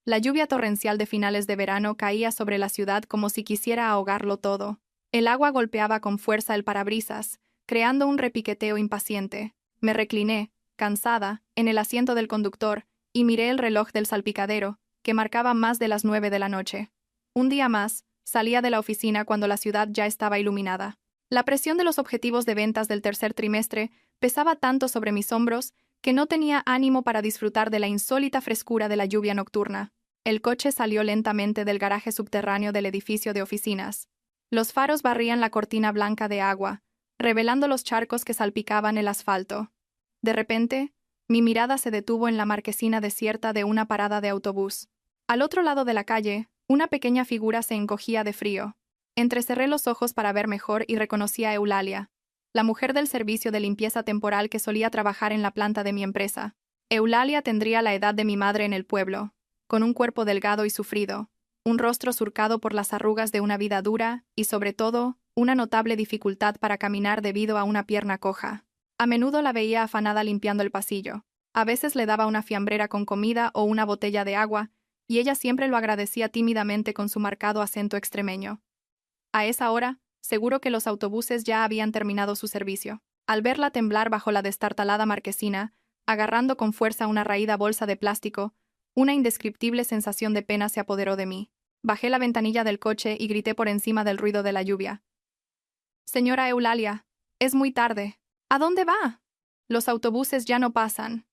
La lluvia torrencial de finales de verano caía sobre la ciudad como si quisiera ahogarlo todo. El agua golpeaba con fuerza el parabrisas, creando un repiqueteo impaciente. Me recliné, cansada, en el asiento del conductor, y miré el reloj del salpicadero, que marcaba más de las 9 de la noche. Un día más, salía de la oficina cuando la ciudad ya estaba iluminada. La presión de los objetivos de ventas del tercer trimestre pesaba tanto sobre mis hombros que no tenía ánimo para disfrutar de la insólita frescura de la lluvia nocturna. El coche salió lentamente del garaje subterráneo del edificio de oficinas. Los faros barrían la cortina blanca de agua, revelando los charcos que salpicaban el asfalto. De repente, mi mirada se detuvo en la marquesina desierta de una parada de autobús. Al otro lado de la calle, una pequeña figura se encogía de frío. Entrecerré los ojos para ver mejor y reconocí a Eulalia, la mujer del servicio de limpieza temporal que solía trabajar en la planta de mi empresa. Eulalia tendría la edad de mi madre en el pueblo, con un cuerpo delgado y sufrido, un rostro surcado por las arrugas de una vida dura y, sobre todo, una notable dificultad para caminar debido a una pierna coja. A menudo la veía afanada limpiando el pasillo. A veces le daba una fiambrera con comida o una botella de agua, y ella siempre lo agradecía tímidamente con su marcado acento extremeño. A esa hora, seguro que los autobuses ya habían terminado su servicio. Al verla temblar bajo la destartalada marquesina, agarrando con fuerza una raída bolsa de plástico, una indescriptible sensación de pena se apoderó de mí. Bajé la ventanilla del coche y grité por encima del ruido de la lluvia. «Señora Eulalia, es muy tarde. ¿A dónde va? Los autobuses ya no pasan».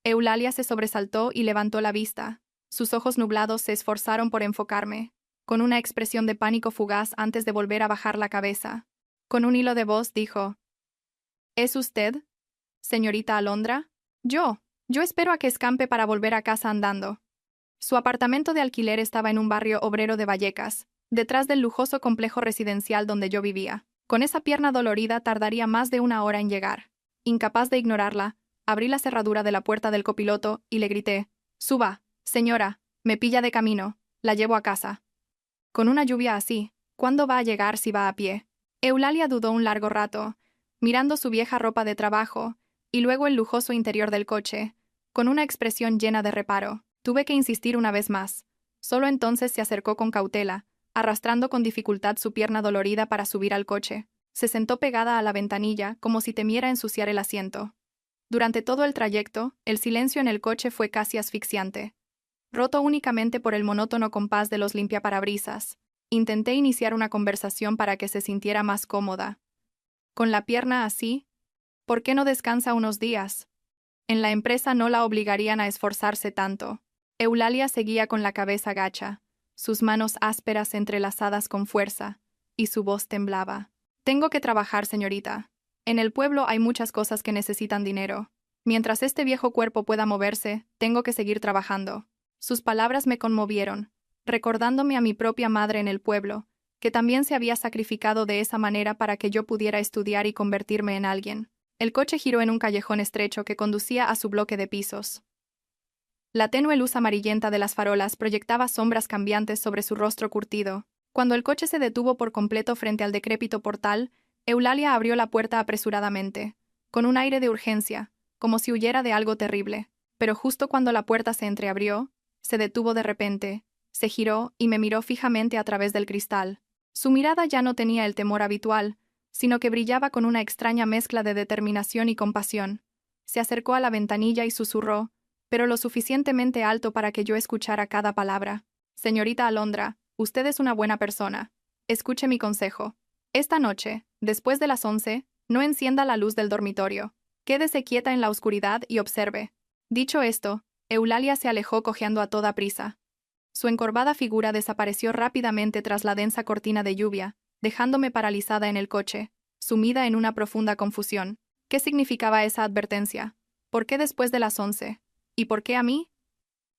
Eulalia se sobresaltó y levantó la vista. Sus ojos nublados se esforzaron por enfocarme, con una expresión de pánico fugaz antes de volver a bajar la cabeza. Con un hilo de voz dijo: «¿Es usted, señorita Alondra?» Yo espero a que escampe para volver a casa andando». Su apartamento de alquiler estaba en un barrio obrero de Vallecas, detrás del lujoso complejo residencial donde yo vivía. Con esa pierna dolorida tardaría más de una hora en llegar. Incapaz de ignorarla, abrí la cerradura de la puerta del copiloto y le grité: «Suba, señora, me pilla de camino, la llevo a casa». Con una lluvia así, ¿cuándo va a llegar si va a pie? Eulalia dudó un largo rato, mirando su vieja ropa de trabajo, y luego el lujoso interior del coche, con una expresión llena de reparo. Tuve que insistir una vez más. Solo entonces se acercó con cautela, arrastrando con dificultad su pierna dolorida para subir al coche. Se sentó pegada a la ventanilla, como si temiera ensuciar el asiento. Durante todo el trayecto, el silencio en el coche fue casi asfixiante, roto únicamente por el monótono compás de los limpiaparabrisas. Intenté iniciar una conversación para que se sintiera más cómoda. Con la pierna así, ¿por qué no descansa unos días? En la empresa no la obligarían a esforzarse tanto. Eulalia seguía con la cabeza gacha, sus manos ásperas entrelazadas con fuerza, y su voz temblaba. «Tengo que trabajar, señorita. En el pueblo hay muchas cosas que necesitan dinero. Mientras este viejo cuerpo pueda moverse, tengo que seguir trabajando». Sus palabras me conmovieron, recordándome a mi propia madre en el pueblo, que también se había sacrificado de esa manera para que yo pudiera estudiar y convertirme en alguien. El coche giró en un callejón estrecho que conducía a su bloque de pisos. La tenue luz amarillenta de las farolas proyectaba sombras cambiantes sobre su rostro curtido. Cuando el coche se detuvo por completo frente al decrépito portal, Eulalia abrió la puerta apresuradamente, con un aire de urgencia, como si huyera de algo terrible. Pero justo cuando la puerta se entreabrió, se detuvo de repente, se giró y me miró fijamente a través del cristal. Su mirada ya no tenía el temor habitual, sino que brillaba con una extraña mezcla de determinación y compasión. Se acercó a la ventanilla y susurró, pero lo suficientemente alto para que yo escuchara cada palabra: «Señorita Alondra, usted es una buena persona. Escuche mi consejo. Esta noche, después de las 11, no encienda la luz del dormitorio. Quédese quieta en la oscuridad y observe». Dicho esto, Eulalia se alejó cojeando a toda prisa. Su encorvada figura desapareció rápidamente tras la densa cortina de lluvia, dejándome paralizada en el coche, sumida en una profunda confusión. ¿Qué significaba esa advertencia? ¿Por qué después de las 11? ¿Y por qué a mí?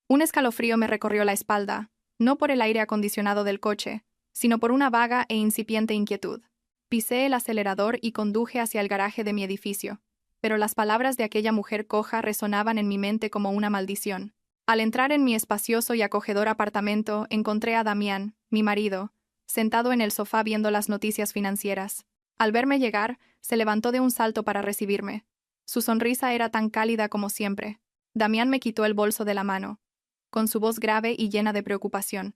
Un escalofrío me recorrió la espalda, no por el aire acondicionado del coche, sino por una vaga e incipiente inquietud. Pisé el acelerador y conduje hacia el garaje de mi edificio, pero las palabras de aquella mujer coja resonaban en mi mente como una maldición. Al entrar en mi espacioso y acogedor apartamento, encontré a Damián, mi marido, sentado en el sofá viendo las noticias financieras. Al verme llegar, se levantó de un salto para recibirme. Su sonrisa era tan cálida como siempre. Damián me quitó el bolso de la mano. con su voz grave y llena de preocupación.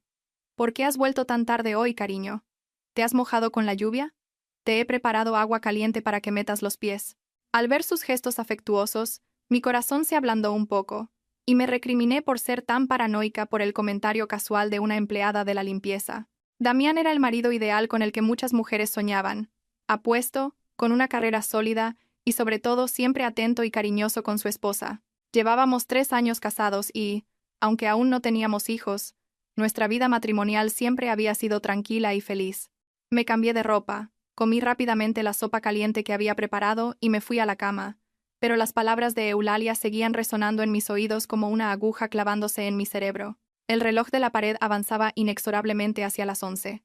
¿Por qué has vuelto tan tarde hoy, cariño? ¿Te has mojado con la lluvia? Te he preparado agua caliente para que metas los pies. Al ver sus gestos afectuosos, mi corazón se ablandó un poco, y me recriminé por ser tan paranoica por el comentario casual de una empleada de la limpieza. Damián era el marido ideal con el que muchas mujeres soñaban, apuesto, con una carrera sólida y sobre todo siempre atento y cariñoso con su esposa. Llevábamos 3 años casados y, aunque aún no teníamos hijos, nuestra vida matrimonial siempre había sido tranquila y feliz. Me cambié de ropa, comí rápidamente la sopa caliente que había preparado y me fui a la cama, pero las palabras de Eulalia seguían resonando en mis oídos como una aguja clavándose en mi cerebro. El reloj de la pared avanzaba inexorablemente hacia las 11.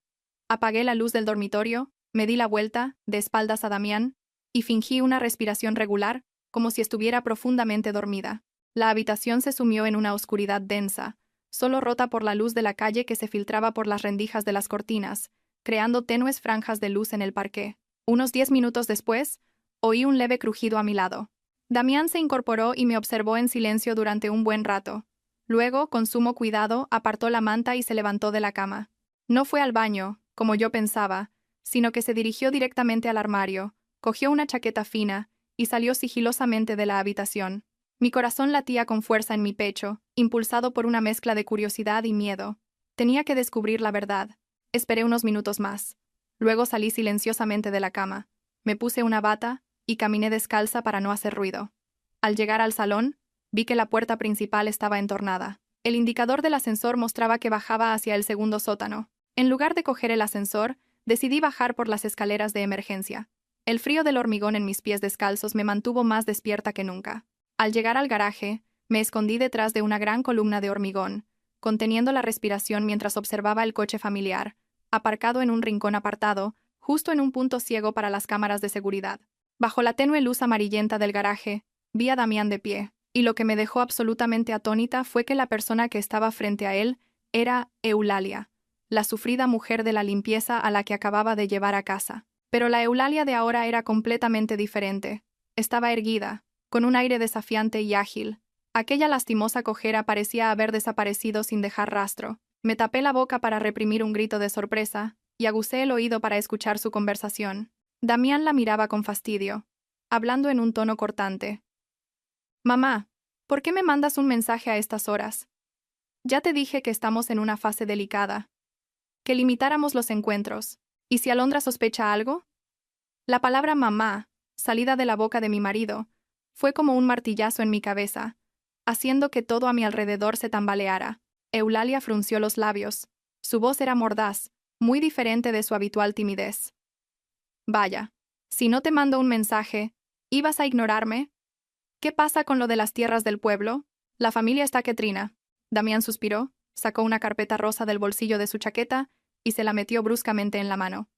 Apagué la luz del dormitorio, me di la vuelta, de espaldas a Damián, y fingí una respiración regular, como si estuviera profundamente dormida. La habitación se sumió en una oscuridad densa, solo rota por la luz de la calle que se filtraba por las rendijas de las cortinas, creando tenues franjas de luz en el parqué. Unos 10 minutos después, oí un leve crujido a mi lado. Damián se incorporó y me observó en silencio durante un buen rato. Luego, con sumo cuidado, apartó la manta y se levantó de la cama. No fue al baño, como yo pensaba, sino que se dirigió directamente al armario, cogió una chaqueta fina y salió sigilosamente de la habitación. Mi corazón latía con fuerza en mi pecho, impulsado por una mezcla de curiosidad y miedo. Tenía que descubrir la verdad. Esperé unos minutos más. Luego salí silenciosamente de la cama. Me puse una bata y caminé descalza para no hacer ruido. Al llegar al salón, vi que la puerta principal estaba entornada. El indicador del ascensor mostraba que bajaba hacia el segundo sótano. En lugar de coger el ascensor, decidí bajar por las escaleras de emergencia. El frío del hormigón en mis pies descalzos me mantuvo más despierta que nunca. Al llegar al garaje, me escondí detrás de una gran columna de hormigón, conteniendo la respiración mientras observaba el coche familiar, aparcado en un rincón apartado, justo en un punto ciego para las cámaras de seguridad. Bajo la tenue luz amarillenta del garaje, vi a Damián de pie, y lo que me dejó absolutamente atónita fue que la persona que estaba frente a él era Eulalia, la sufrida mujer de la limpieza a la que acababa de llevar a casa. Pero la Eulalia de ahora era completamente diferente. Estaba erguida, con un aire desafiante y ágil. Aquella lastimosa cojera parecía haber desaparecido sin dejar rastro. Me tapé la boca para reprimir un grito de sorpresa, y aguzé el oído para escuchar su conversación. Damián la miraba con fastidio, hablando en un tono cortante. «Mamá, ¿por qué me mandas un mensaje a estas horas? Ya te dije que estamos en una fase delicada. Que limitáramos los encuentros. ¿Y si Alondra sospecha algo?» La palabra mamá, salida de la boca de mi marido, fue como un martillazo en mi cabeza, haciendo que todo a mi alrededor se tambaleara. Eulalia frunció los labios. Su voz era mordaz, muy diferente de su habitual timidez. «Vaya, si no te mando un mensaje, ¿ibas a ignorarme? ¿Qué pasa con lo de las tierras del pueblo? La familia está que trina». Damián suspiró, sacó una carpeta rosa del bolsillo de su chaqueta y se la metió bruscamente en la mano.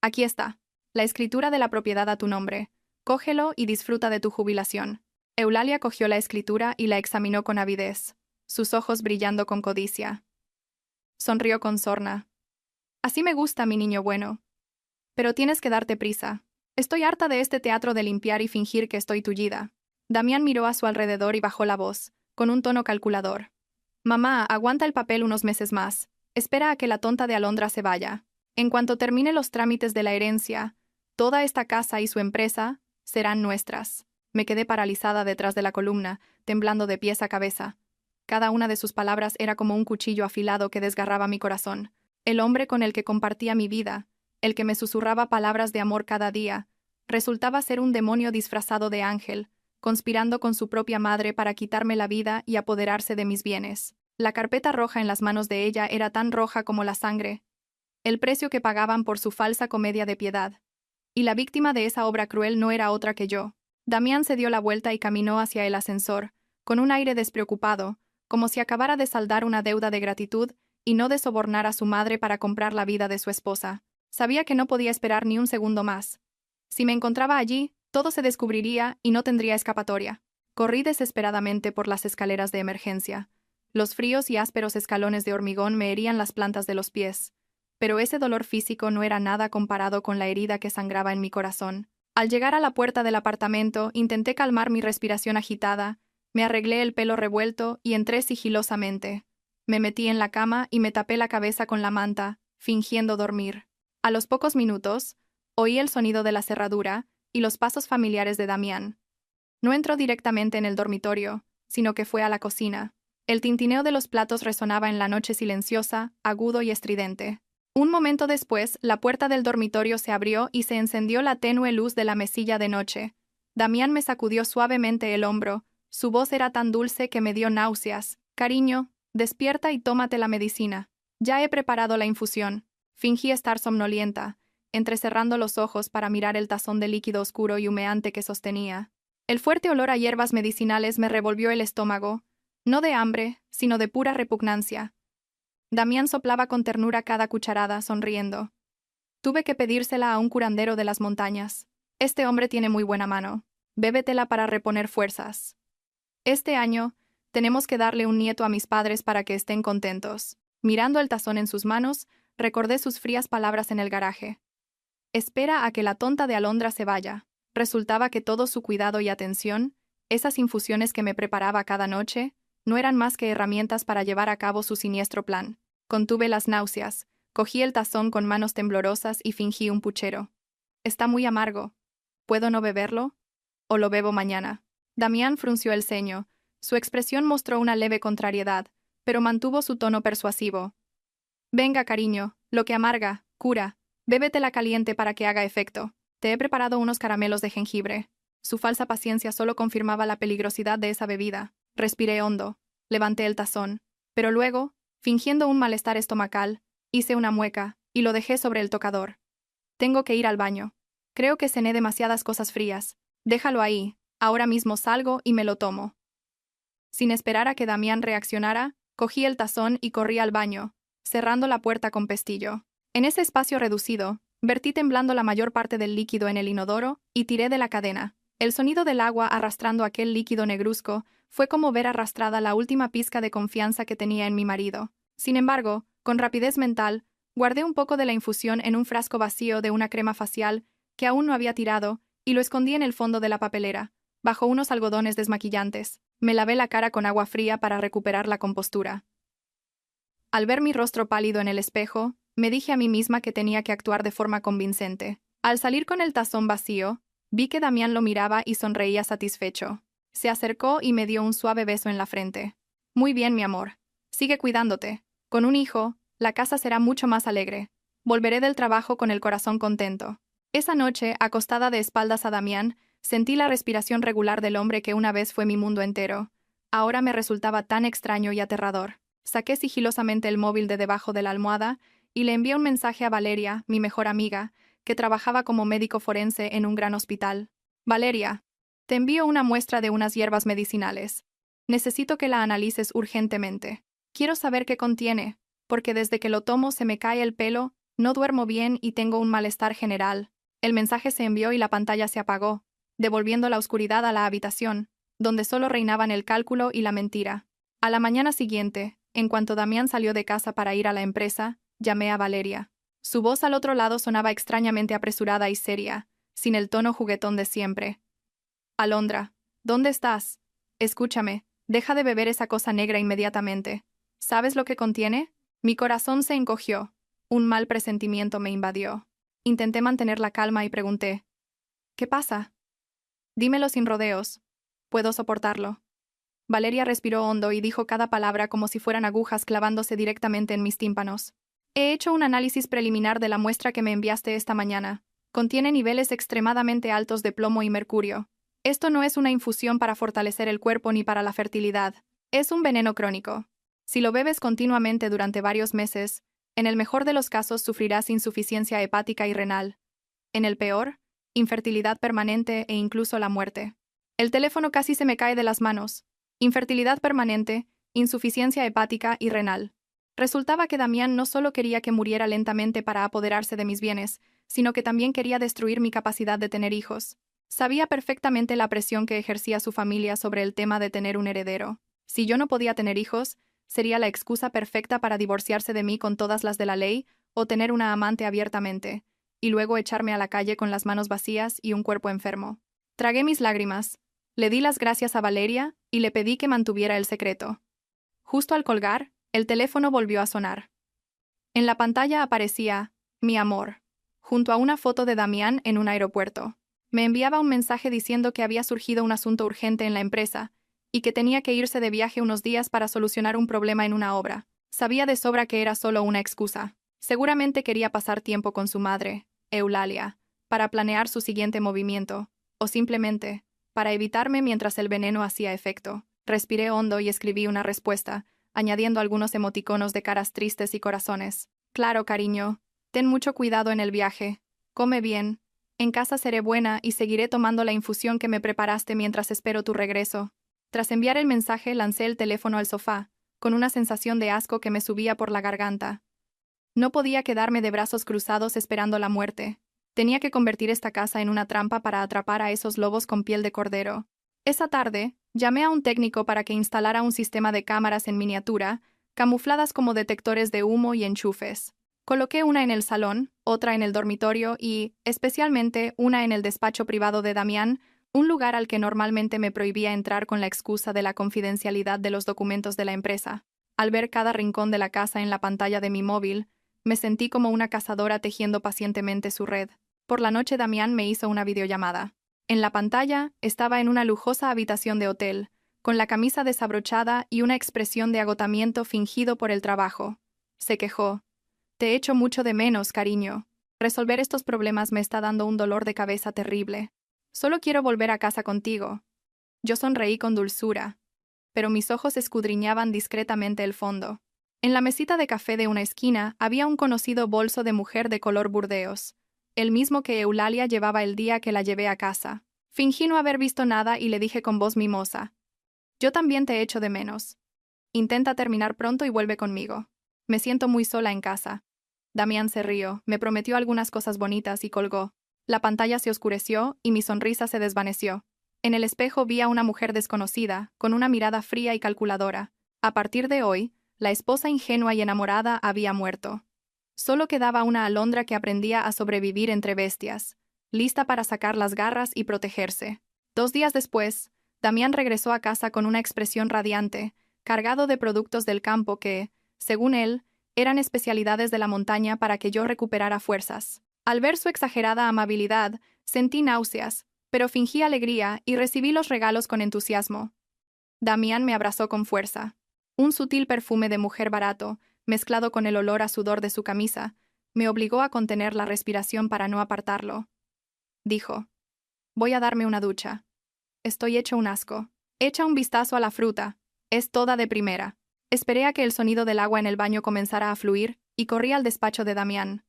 «Aquí está, la escritura de la propiedad a tu nombre. Cógelo y disfruta de tu jubilación». Eulalia cogió la escritura y la examinó con avidez, sus ojos brillando con codicia. Sonrió con sorna. «Así me gusta, mi niño bueno. Pero tienes que darte prisa. Estoy harta de este teatro de limpiar y fingir que estoy tullida». Damián miró a su alrededor y bajó la voz, con un tono calculador. «Mamá, aguanta el papel unos meses más. Espera a que la tonta de Alondra se vaya. En cuanto termine los trámites de la herencia, toda esta casa y su empresa serán nuestras». Me quedé paralizada detrás de la columna, temblando de pies a cabeza. Cada una de sus palabras era como un cuchillo afilado que desgarraba mi corazón. El hombre con el que compartía mi vida, el que me susurraba palabras de amor cada día, resultaba ser un demonio disfrazado de ángel, conspirando con su propia madre para quitarme la vida y apoderarse de mis bienes. La carpeta roja en las manos de ella era tan roja como la sangre, el precio que pagaban por su falsa comedia de piedad. Y la víctima de esa obra cruel no era otra que yo. Damián se dio la vuelta y caminó hacia el ascensor, con un aire despreocupado, como si acabara de saldar una deuda de gratitud y no de sobornar a su madre para comprar la vida de su esposa. Sabía que no podía esperar ni un segundo más. Si me encontraba allí, todo se descubriría y no tendría escapatoria. Corrí desesperadamente por las escaleras de emergencia. Los fríos y ásperos escalones de hormigón me herían las plantas de los pies, pero ese dolor físico no era nada comparado con la herida que sangraba en mi corazón. Al llegar a la puerta del apartamento, intenté calmar mi respiración agitada Me arreglé el pelo revuelto y entré sigilosamente. Me metí en la cama y me tapé la cabeza con la manta, fingiendo dormir. A los pocos minutos, oí el sonido de la cerradura y los pasos familiares de Damián. No entró directamente en el dormitorio, sino que fue a la cocina. El tintineo de los platos resonaba en la noche silenciosa, agudo y estridente. Un momento después, la puerta del dormitorio se abrió y se encendió la tenue luz de la mesilla de noche. Damián me sacudió suavemente el hombro. Su voz era tan dulce que me dio náuseas. Cariño, despierta y tómate la medicina. Ya he preparado la infusión. Fingí estar somnolienta, entrecerrando los ojos para mirar el tazón de líquido oscuro y humeante que sostenía. El fuerte olor a hierbas medicinales me revolvió el estómago, no de hambre, sino de pura repugnancia. Damián soplaba con ternura cada cucharada, sonriendo. Tuve que pedírsela a un curandero de las montañas. Este hombre tiene muy buena mano. Bébetela para reponer fuerzas. Este año, tenemos que darle un nieto a mis padres para que estén contentos. Mirando el tazón en sus manos, recordé sus frías palabras en el garaje. Espera a que la tonta de Alondra se vaya. Resultaba que todo su cuidado y atención, esas infusiones que me preparaba cada noche, no eran más que herramientas para llevar a cabo su siniestro plan. Contuve las náuseas, cogí el tazón con manos temblorosas y fingí un puchero. Está muy amargo. ¿Puedo no beberlo? ¿O lo bebo mañana? Damián frunció el ceño. Su expresión mostró una leve contrariedad, pero mantuvo su tono persuasivo. Venga, cariño, lo que amarga, cura. Bébetela caliente para que haga efecto. Te he preparado unos caramelos de jengibre. Su falsa paciencia solo confirmaba la peligrosidad de esa bebida. Respiré hondo. Levanté el tazón. Pero luego, fingiendo un malestar estomacal, hice una mueca y lo dejé sobre el tocador. Tengo que ir al baño. Creo que cené demasiadas cosas frías. Déjalo ahí. Ahora mismo salgo y me lo tomo. Sin esperar a que Damián reaccionara, cogí el tazón y corrí al baño, cerrando la puerta con pestillo. En ese espacio reducido, vertí temblando la mayor parte del líquido en el inodoro y tiré de la cadena. El sonido del agua arrastrando aquel líquido negruzco fue como ver arrastrada la última pizca de confianza que tenía en mi marido. Sin embargo, con rapidez mental, guardé un poco de la infusión en un frasco vacío de una crema facial que aún no había tirado y lo escondí en el fondo de la papelera, bajo unos algodones desmaquillantes. Me lavé la cara con agua fría para recuperar la compostura. Al ver mi rostro pálido en el espejo, me dije a mí misma que tenía que actuar de forma convincente. Al salir con el tazón vacío, vi que Damián lo miraba y sonreía satisfecho. Se acercó y me dio un suave beso en la frente. Muy bien, mi amor. Sigue cuidándote. Con un hijo, la casa será mucho más alegre. Volveré del trabajo con el corazón contento. Esa noche, acostada de espaldas a Damián, sentí la respiración regular del hombre que una vez fue mi mundo entero. Ahora me resultaba tan extraño y aterrador. Saqué sigilosamente el móvil de debajo de la almohada y le envié un mensaje a Valeria, mi mejor amiga, que trabajaba como médico forense en un gran hospital. Valeria, te envío una muestra de unas hierbas medicinales. Necesito que la analices urgentemente. Quiero saber qué contiene, porque desde que lo tomo se me cae el pelo, no duermo bien y tengo un malestar general. El mensaje se envió y la pantalla se apagó, devolviendo la oscuridad a la habitación, donde solo reinaban el cálculo y la mentira. A la mañana siguiente, en cuanto Damián salió de casa para ir a la empresa, llamé a Valeria. Su voz al otro lado sonaba extrañamente apresurada y seria, sin el tono juguetón de siempre. Alondra, ¿dónde estás? Escúchame, deja de beber esa cosa negra inmediatamente. ¿Sabes lo que contiene? Mi corazón se encogió. Un mal presentimiento me invadió. Intenté mantener la calma y pregunté: ¿qué pasa? Dímelo sin rodeos. Puedo soportarlo. Valeria respiró hondo y dijo cada palabra como si fueran agujas clavándose directamente en mis tímpanos. He hecho un análisis preliminar de la muestra que me enviaste esta mañana. Contiene niveles extremadamente altos de plomo y mercurio. Esto no es una infusión para fortalecer el cuerpo ni para la fertilidad. Es un veneno crónico. Si lo bebes continuamente durante varios meses, en el mejor de los casos sufrirás insuficiencia hepática y renal. En el peor, infertilidad permanente e incluso la muerte. El teléfono casi se me cae de las manos. Infertilidad permanente, insuficiencia hepática y renal. Resultaba que Damián no solo quería que muriera lentamente para apoderarse de mis bienes, sino que también quería destruir mi capacidad de tener hijos. Sabía perfectamente la presión que ejercía su familia sobre el tema de tener un heredero. Si yo no podía tener hijos, sería la excusa perfecta para divorciarse de mí con todas las de la ley o tener una amante abiertamente, y luego echarme a la calle con las manos vacías y un cuerpo enfermo. Tragué mis lágrimas. Le di las gracias a Valeria y le pedí que mantuviera el secreto. Justo al colgar, el teléfono volvió a sonar. En la pantalla aparecía, mi amor, junto a una foto de Damián en un aeropuerto. Me enviaba un mensaje diciendo que había surgido un asunto urgente en la empresa y que tenía que irse de viaje unos días para solucionar un problema en una obra. Sabía de sobra que era solo una excusa. Seguramente quería pasar tiempo con su madre, Eulalia, para planear su siguiente movimiento, o simplemente, para evitarme mientras el veneno hacía efecto. Respiré hondo y escribí una respuesta, añadiendo algunos emoticonos de caras tristes y corazones. Claro, cariño. Ten mucho cuidado en el viaje. Come bien. En casa seré buena y seguiré tomando la infusión que me preparaste mientras espero tu regreso. Tras enviar el mensaje, lancé el teléfono al sofá, con una sensación de asco que me subía por la garganta. No podía quedarme de brazos cruzados esperando la muerte. Tenía que convertir esta casa en una trampa para atrapar a esos lobos con piel de cordero. Esa tarde, llamé a un técnico para que instalara un sistema de cámaras en miniatura, camufladas como detectores de humo y enchufes. Coloqué una en el salón, otra en el dormitorio y, especialmente, una en el despacho privado de Damián, un lugar al que normalmente me prohibía entrar con la excusa de la confidencialidad de los documentos de la empresa. Al ver cada rincón de la casa en la pantalla de mi móvil, me sentí como una cazadora tejiendo pacientemente su red. Por la noche Damián me hizo una videollamada. En la pantalla estaba en una lujosa habitación de hotel, con la camisa desabrochada y una expresión de agotamiento fingido por el trabajo. Se quejó. Te echo mucho de menos, cariño. Resolver estos problemas me está dando un dolor de cabeza terrible. Solo quiero volver a casa contigo. Yo sonreí con dulzura, pero mis ojos escudriñaban discretamente el fondo. En la mesita de café de una esquina había un conocido bolso de mujer de color burdeos, el mismo que Eulalia llevaba el día que la llevé a casa. Fingí no haber visto nada y le dije con voz mimosa: yo también te echo de menos. Intenta terminar pronto y vuelve conmigo. Me siento muy sola en casa. Damián se rió, me prometió algunas cosas bonitas y colgó. La pantalla se oscureció y mi sonrisa se desvaneció. En el espejo vi a una mujer desconocida, con una mirada fría y calculadora. A partir de hoy, la esposa ingenua y enamorada había muerto. Solo quedaba una alondra que aprendía a sobrevivir entre bestias, lista para sacar las garras y protegerse. 2 días después, Damián regresó a casa con una expresión radiante, cargado de productos del campo que, según él, eran especialidades de la montaña para que yo recuperara fuerzas. Al ver su exagerada amabilidad, sentí náuseas, pero fingí alegría y recibí los regalos con entusiasmo. Damián me abrazó con fuerza. Un sutil perfume de mujer barato, mezclado con el olor a sudor de su camisa, me obligó a contener la respiración para no apartarlo. Dijo: voy a darme una ducha. Estoy hecho un asco. Echa un vistazo a la fruta. Es toda de primera. Esperé a que el sonido del agua en el baño comenzara a fluir y corrí al despacho de Damián.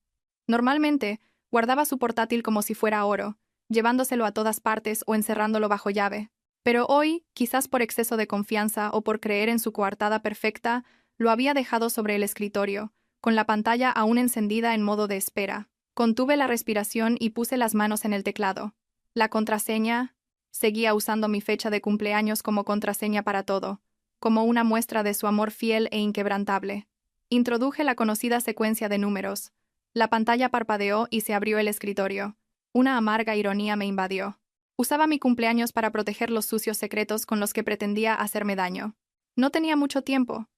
Normalmente, guardaba su portátil como si fuera oro, llevándoselo a todas partes o encerrándolo bajo llave. Pero hoy, quizás por exceso de confianza o por creer en su coartada perfecta, lo había dejado sobre el escritorio, con la pantalla aún encendida en modo de espera. Contuve la respiración y puse las manos en el teclado. La contraseña... Seguía usando mi fecha de cumpleaños como contraseña para todo, como una muestra de su amor fiel e inquebrantable. Introduje la conocida secuencia de números. La pantalla parpadeó y se abrió el escritorio. Una amarga ironía me invadió. Usaba mi cumpleaños para proteger los sucios secretos con los que pretendía hacerme daño. No tenía mucho tiempo.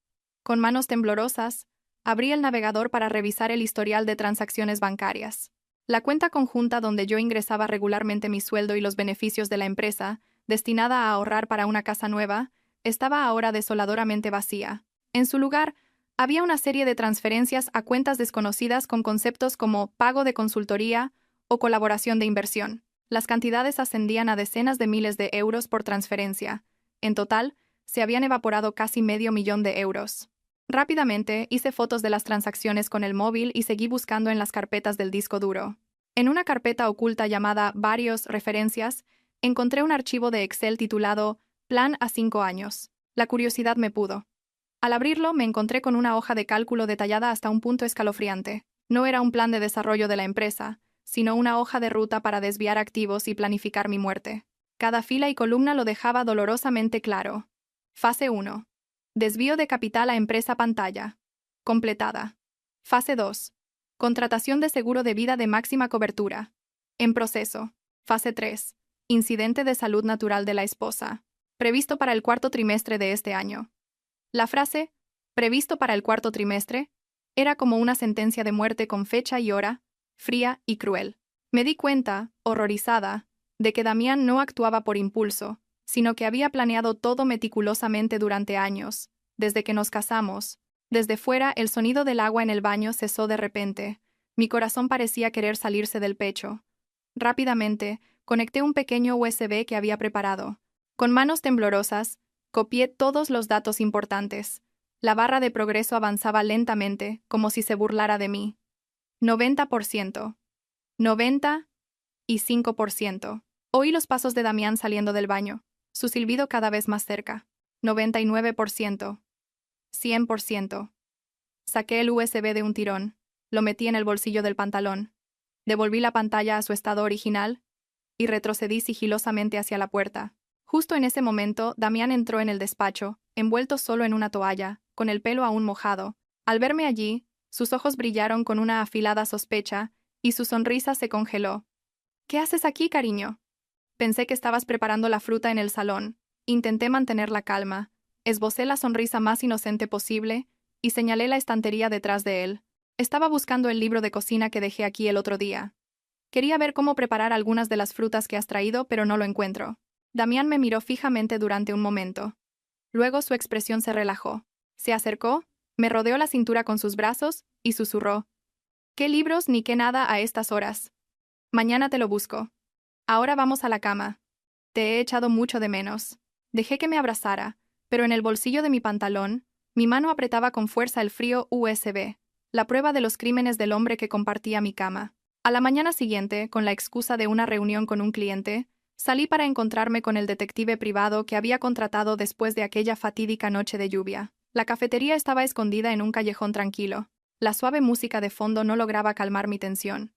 Con manos temblorosas, abrí el navegador para revisar el historial de transacciones bancarias. La cuenta conjunta donde yo ingresaba regularmente mi sueldo y los beneficios de la empresa, destinada a ahorrar para una casa nueva, estaba ahora desoladoramente vacía. En su lugar, había una serie de transferencias a cuentas desconocidas con conceptos como pago de consultoría o colaboración de inversión. Las cantidades ascendían a decenas de miles de euros por transferencia. En total, se habían evaporado casi $500,000 de euros. Rápidamente hice fotos de las transacciones con el móvil y seguí buscando en las carpetas del disco duro. En una carpeta oculta llamada Varios referencias, encontré un archivo de Excel titulado Plan a 5 años. La curiosidad me pudo. Al abrirlo, me encontré con una hoja de cálculo detallada hasta un punto escalofriante. No era un plan de desarrollo de la empresa, sino una hoja de ruta para desviar activos y planificar mi muerte. Cada fila y columna lo dejaba dolorosamente claro. Fase 1. Desvío de capital a empresa pantalla. Completada. Fase 2. Contratación de seguro de vida de máxima cobertura. En proceso. Fase 3. Incidente de salud natural de la esposa. Previsto para el cuarto trimestre de este año. La frase, previsto para el cuarto trimestre, era como una sentencia de muerte con fecha y hora, fría y cruel. Me di cuenta, horrorizada, de que Damián no actuaba por impulso, sino que había planeado todo meticulosamente durante años, desde que nos casamos. Desde fuera, el sonido del agua en el baño cesó de repente. Mi corazón parecía querer salirse del pecho. Rápidamente, conecté un pequeño USB que había preparado. Con manos temblorosas, copié todos los datos importantes. La barra de progreso avanzaba lentamente, como si se burlara de mí. 90%. 95%. Oí los pasos de Damián saliendo del baño, su silbido cada vez más cerca. 99%. 100%. Saqué el USB de un tirón, lo metí en el bolsillo del pantalón, devolví la pantalla a su estado original y retrocedí sigilosamente hacia la puerta. Justo en ese momento, Damián entró en el despacho, envuelto solo en una toalla, con el pelo aún mojado. Al verme allí, sus ojos brillaron con una afilada sospecha y su sonrisa se congeló. ¿Qué haces aquí, cariño? Pensé que estabas preparando la fruta en el salón. Intenté mantener la calma, esbocé la sonrisa más inocente posible y señalé la estantería detrás de él. Estaba buscando el libro de cocina que dejé aquí el otro día. Quería ver cómo preparar algunas de las frutas que has traído, pero no lo encuentro. Damián me miró fijamente durante un momento. Luego su expresión se relajó. Se acercó, me rodeó la cintura con sus brazos y susurró. ¿Qué libros ni qué nada a estas horas? Mañana te lo busco. Ahora vamos a la cama. Te he echado mucho de menos. Dejé que me abrazara, pero en el bolsillo de mi pantalón, mi mano apretaba con fuerza el frío USB, la prueba de los crímenes del hombre que compartía mi cama. A la mañana siguiente, con la excusa de una reunión con un cliente, salí para encontrarme con el detective privado que había contratado después de aquella fatídica noche de lluvia. La cafetería estaba escondida en un callejón tranquilo. La suave música de fondo no lograba calmar mi tensión.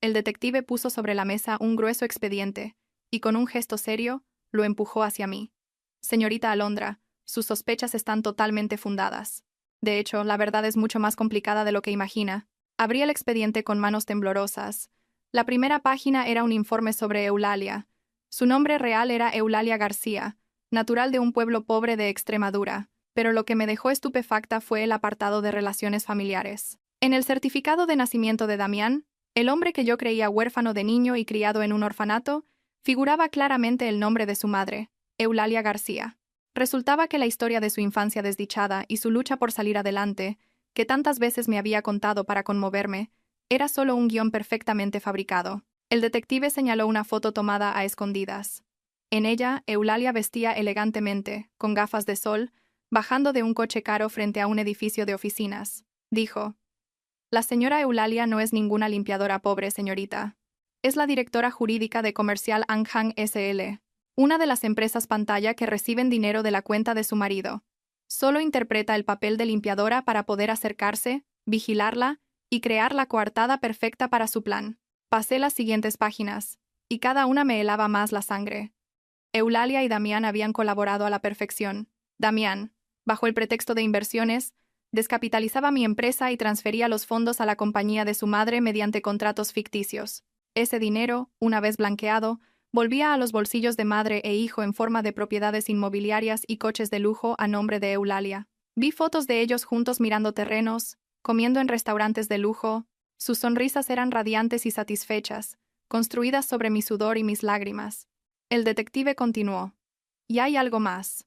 El detective puso sobre la mesa un grueso expediente, y con un gesto serio, lo empujó hacia mí. Señorita Alondra, sus sospechas están totalmente fundadas. De hecho, la verdad es mucho más complicada de lo que imagina. Abrí el expediente con manos temblorosas. La primera página era un informe sobre Eulalia. Su nombre real era Eulalia García, natural de un pueblo pobre de Extremadura, pero lo que me dejó estupefacta fue el apartado de relaciones familiares. En el certificado de nacimiento de Damián, el hombre que yo creía huérfano de niño y criado en un orfanato, figuraba claramente el nombre de su madre, Eulalia García. Resultaba que la historia de su infancia desdichada y su lucha por salir adelante, que tantas veces me había contado para conmoverme, era solo un guión perfectamente fabricado. El detective señaló una foto tomada a escondidas. En ella, Eulalia vestía elegantemente, con gafas de sol, bajando de un coche caro frente a un edificio de oficinas. Dijo: «La señora Eulalia no es ninguna limpiadora pobre, señorita. Es la directora jurídica de Comercial Anghang SL, una de las empresas pantalla que reciben dinero de la cuenta de su marido. Solo interpreta el papel de limpiadora para poder acercarse, vigilarla y crear la coartada perfecta para su plan». Pasé las siguientes páginas, y cada una me helaba más la sangre. Eulalia y Damián habían colaborado a la perfección. Damián, bajo el pretexto de inversiones, descapitalizaba mi empresa y transfería los fondos a la compañía de su madre mediante contratos ficticios. Ese dinero, una vez blanqueado, volvía a los bolsillos de madre e hijo en forma de propiedades inmobiliarias y coches de lujo a nombre de Eulalia. Vi fotos de ellos juntos mirando terrenos, comiendo en restaurantes de lujo. Sus sonrisas eran radiantes y satisfechas, construidas sobre mi sudor y mis lágrimas. El detective continuó. Y hay algo más.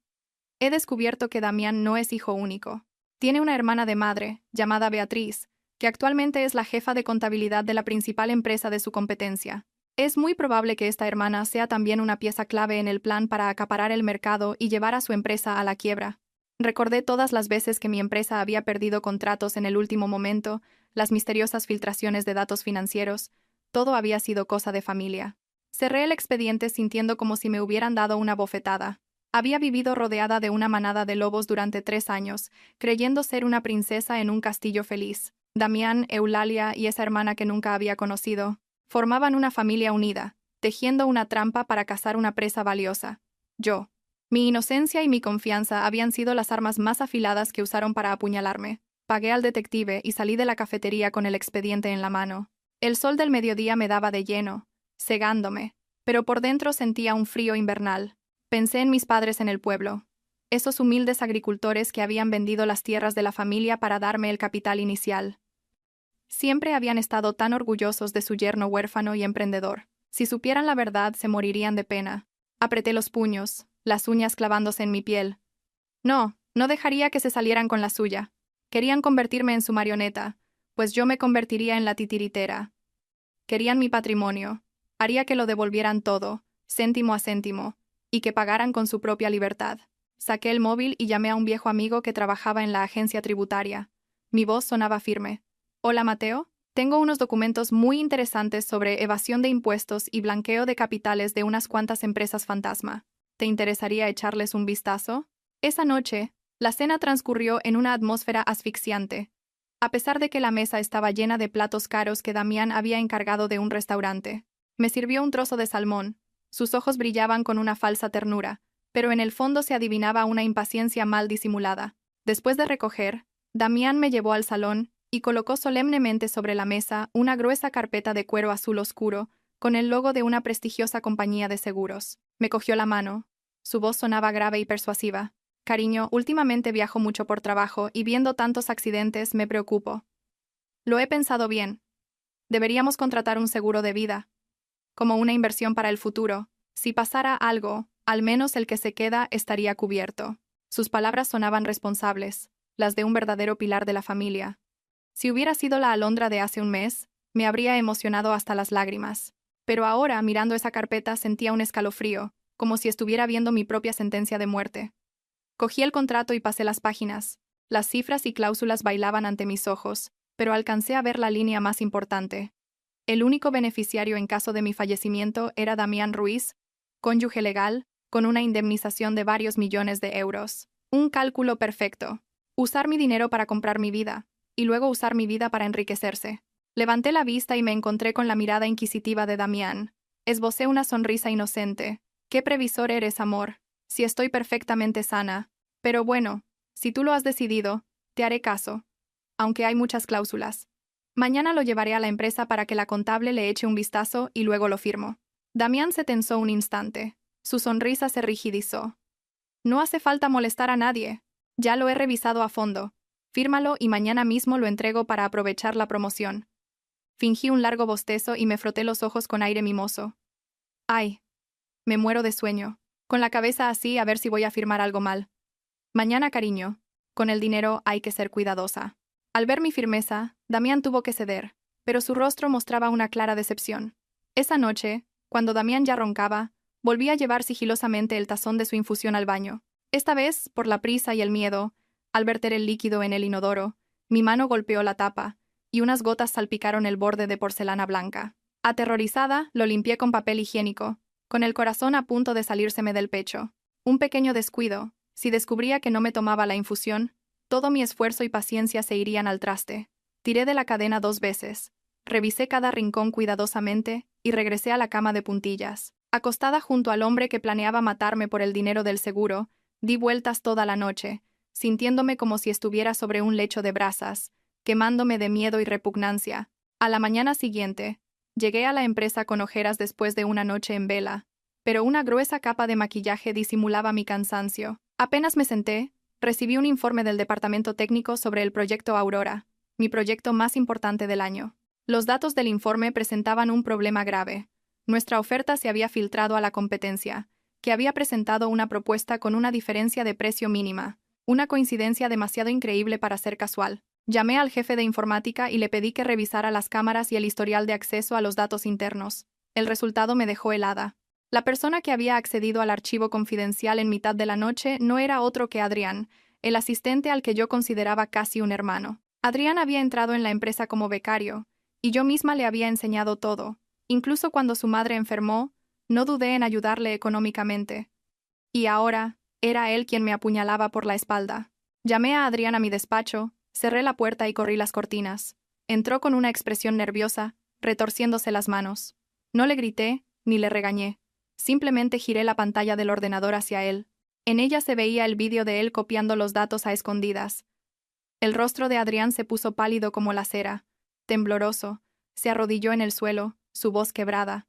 He descubierto que Damián no es hijo único. Tiene una hermana de madre, llamada Beatriz, que actualmente es la jefa de contabilidad de la principal empresa de su competencia. Es muy probable que esta hermana sea también una pieza clave en el plan para acaparar el mercado y llevar a su empresa a la quiebra. Recordé todas las veces que mi empresa había perdido contratos en el último momento, las misteriosas filtraciones de datos financieros. Todo había sido cosa de familia. Cerré el expediente sintiendo como si me hubieran dado una bofetada. Había vivido rodeada de una manada de lobos durante 3 años, creyendo ser una princesa en un castillo feliz. Damián, Eulalia y esa hermana que nunca había conocido formaban una familia unida, tejiendo una trampa para cazar una presa valiosa. Yo. Mi inocencia y mi confianza habían sido las armas más afiladas que usaron para apuñalarme. Pagué al detective y salí de la cafetería con el expediente en la mano. El sol del mediodía me daba de lleno, cegándome, pero por dentro sentía un frío invernal. Pensé en mis padres en el pueblo. Esos humildes agricultores que habían vendido las tierras de la familia para darme el capital inicial. Siempre habían estado tan orgullosos de su yerno huérfano y emprendedor. Si supieran la verdad, se morirían de pena. Apreté los puños, las uñas clavándose en mi piel. No dejaría que se salieran con la suya. Querían convertirme en su marioneta, pues yo me convertiría en la titiritera. Querían mi patrimonio. Haría que lo devolvieran todo, céntimo a céntimo, y que pagaran con su propia libertad. Saqué el móvil y llamé a un viejo amigo que trabajaba en la agencia tributaria. Mi voz sonaba firme. Hola, Mateo. Tengo unos documentos muy interesantes sobre evasión de impuestos y blanqueo de capitales de unas cuantas empresas fantasma. ¿Te interesaría echarles un vistazo? Esa noche, la cena transcurrió en una atmósfera asfixiante, a pesar de que la mesa estaba llena de platos caros que Damián había encargado de un restaurante. Me sirvió un trozo de salmón. Sus ojos brillaban con una falsa ternura, pero en el fondo se adivinaba una impaciencia mal disimulada. Después de recoger, Damián me llevó al salón y colocó solemnemente sobre la mesa una gruesa carpeta de cuero azul oscuro con el logo de una prestigiosa compañía de seguros. Me cogió la mano. Su voz sonaba grave y persuasiva. Cariño, últimamente viajo mucho por trabajo y viendo tantos accidentes me preocupo. Lo he pensado bien. Deberíamos contratar un seguro de vida, como una inversión para el futuro. Si pasara algo, al menos el que se queda estaría cubierto. Sus palabras sonaban responsables, las de un verdadero pilar de la familia. Si hubiera sido la alondra de hace un mes, me habría emocionado hasta las lágrimas. Pero ahora, mirando esa carpeta, sentía un escalofrío, como si estuviera viendo mi propia sentencia de muerte. Cogí el contrato y pasé las páginas. Las cifras y cláusulas bailaban ante mis ojos, pero alcancé a ver la línea más importante. El único beneficiario en caso de mi fallecimiento era Damián Ruiz, cónyuge legal, con una indemnización de varios millones de euros. Un cálculo perfecto. Usar mi dinero para comprar mi vida, y luego usar mi vida para enriquecerse. Levanté la vista y me encontré con la mirada inquisitiva de Damián. Esbocé una sonrisa inocente. «Qué previsor eres, amor. Si estoy perfectamente sana. Pero bueno, si tú lo has decidido, te haré caso. Aunque hay muchas cláusulas. Mañana lo llevaré a la empresa para que la contable le eche un vistazo y luego lo firmo». Damián se tensó un instante. Su sonrisa se rigidizó. «No hace falta molestar a nadie. Ya lo he revisado a fondo. Fírmalo y mañana mismo lo entrego para aprovechar la promoción». Fingí un largo bostezo y me froté los ojos con aire mimoso. «Ay, me muero de sueño. Con la cabeza así a ver si voy a firmar algo mal. Mañana, cariño. Con el dinero hay que ser cuidadosa». Al ver mi firmeza, Damián tuvo que ceder, pero su rostro mostraba una clara decepción. Esa noche, cuando Damián ya roncaba, volví a llevar sigilosamente el tazón de su infusión al baño. Esta vez, por la prisa y el miedo, al verter el líquido en el inodoro, mi mano golpeó la tapa, y unas gotas salpicaron el borde de porcelana blanca. Aterrorizada, lo limpié con papel higiénico, con el corazón a punto de salírseme del pecho. Un pequeño descuido. Si descubría que no me tomaba la infusión, todo mi esfuerzo y paciencia se irían al traste. Tiré de la cadena 2 veces. Revisé cada rincón cuidadosamente y regresé a la cama de puntillas. Acostada junto al hombre que planeaba matarme por el dinero del seguro, di vueltas toda la noche, sintiéndome como si estuviera sobre un lecho de brasas, quemándome de miedo y repugnancia. A la mañana siguiente, llegué a la empresa con ojeras después de una noche en vela, pero una gruesa capa de maquillaje disimulaba mi cansancio. Apenas me senté, recibí un informe del departamento técnico sobre el proyecto Aurora, mi proyecto más importante del año. Los datos del informe presentaban un problema grave. Nuestra oferta se había filtrado a la competencia, que había presentado una propuesta con una diferencia de precio mínima, una coincidencia demasiado increíble para ser casual. Llamé al jefe de informática y le pedí que revisara las cámaras y el historial de acceso a los datos internos. El resultado me dejó helada. La persona que había accedido al archivo confidencial en mitad de la noche no era otro que Adrián, el asistente al que yo consideraba casi un hermano. Adrián había entrado en la empresa como becario, y yo misma le había enseñado todo. Incluso cuando su madre enfermó, no dudé en ayudarle económicamente. Y ahora, era él quien me apuñalaba por la espalda. Llamé a Adrián a mi despacho, cerré la puerta y corrí las cortinas. Entró con una expresión nerviosa, retorciéndose las manos. No le grité, ni le regañé. Simplemente giré la pantalla del ordenador hacia él. En ella se veía el vídeo de él copiando los datos a escondidas. El rostro de Adrián se puso pálido como la cera. Tembloroso, se arrodilló en el suelo, su voz quebrada.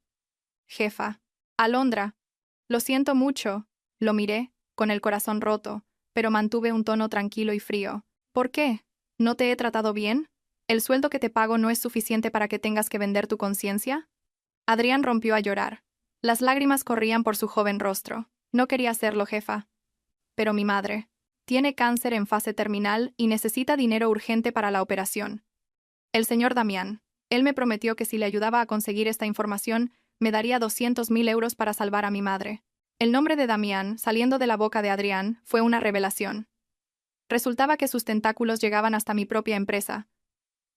«Jefa. Alondra. Lo siento mucho. Lo miré, con el corazón roto, pero mantuve un tono tranquilo y frío. ¿Por qué? ¿No te he tratado bien? ¿El sueldo que te pago no es suficiente para que tengas que vender tu conciencia? Adrián rompió a llorar. Las lágrimas corrían por su joven rostro. No quería hacerlo, jefa. Pero mi madre tiene cáncer en fase terminal y necesita dinero urgente para la operación. El señor Damián. Él me prometió que si le ayudaba a conseguir esta información, me daría 200.000 euros para salvar a mi madre. El nombre de Damián, saliendo de la boca de Adrián, fue una revelación. Resultaba que sus tentáculos llegaban hasta mi propia empresa,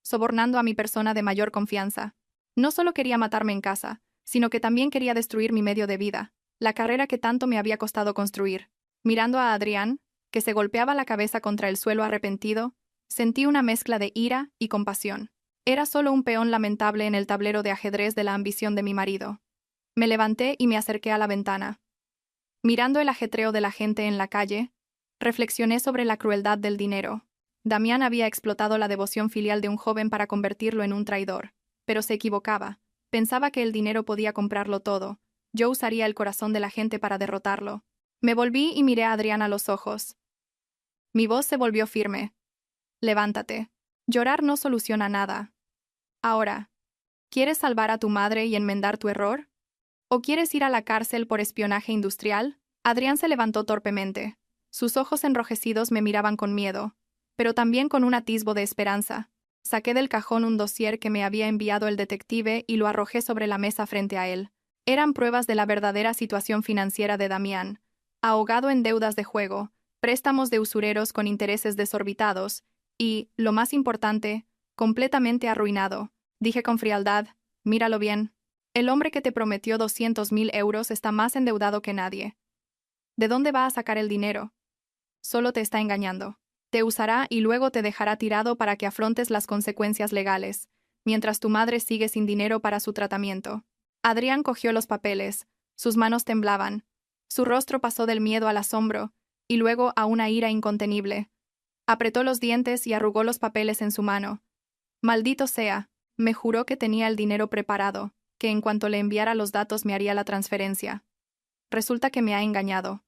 sobornando a mi persona de mayor confianza. No solo quería matarme en casa, sino que también quería destruir mi medio de vida, la carrera que tanto me había costado construir. Mirando a Adrián, que se golpeaba la cabeza contra el suelo arrepentido, sentí una mezcla de ira y compasión. Era solo un peón lamentable en el tablero de ajedrez de la ambición de mi marido. Me levanté y me acerqué a la ventana. Mirando el ajetreo de la gente en la calle, reflexioné sobre la crueldad del dinero. Damián había explotado la devoción filial de un joven para convertirlo en un traidor, pero se equivocaba. Pensaba que el dinero podía comprarlo todo. Yo usaría el corazón de la gente para derrotarlo. Me volví y miré a Adrián a los ojos. Mi voz se volvió firme. Levántate. Llorar no soluciona nada. Ahora, ¿quieres salvar a tu madre y enmendar tu error? ¿O quieres ir a la cárcel por espionaje industrial? Adrián se levantó torpemente. Sus ojos enrojecidos me miraban con miedo, pero también con un atisbo de esperanza. Saqué del cajón un dossier que me había enviado el detective y lo arrojé sobre la mesa frente a él. Eran pruebas de la verdadera situación financiera de Damián, ahogado en deudas de juego, préstamos de usureros con intereses desorbitados y, lo más importante, completamente arruinado. Dije con frialdad, míralo bien. El hombre que te prometió 200.000 euros está más endeudado que nadie. ¿De dónde va a sacar el dinero? Solo te está engañando. Te usará y luego te dejará tirado para que afrontes las consecuencias legales, mientras tu madre sigue sin dinero para su tratamiento. Adrián cogió los papeles, sus manos temblaban, su rostro pasó del miedo al asombro, y luego a una ira incontenible. Apretó los dientes y arrugó los papeles en su mano. Maldito sea, me juró que tenía el dinero preparado, que en cuanto le enviara los datos me haría la transferencia. Resulta que me ha engañado.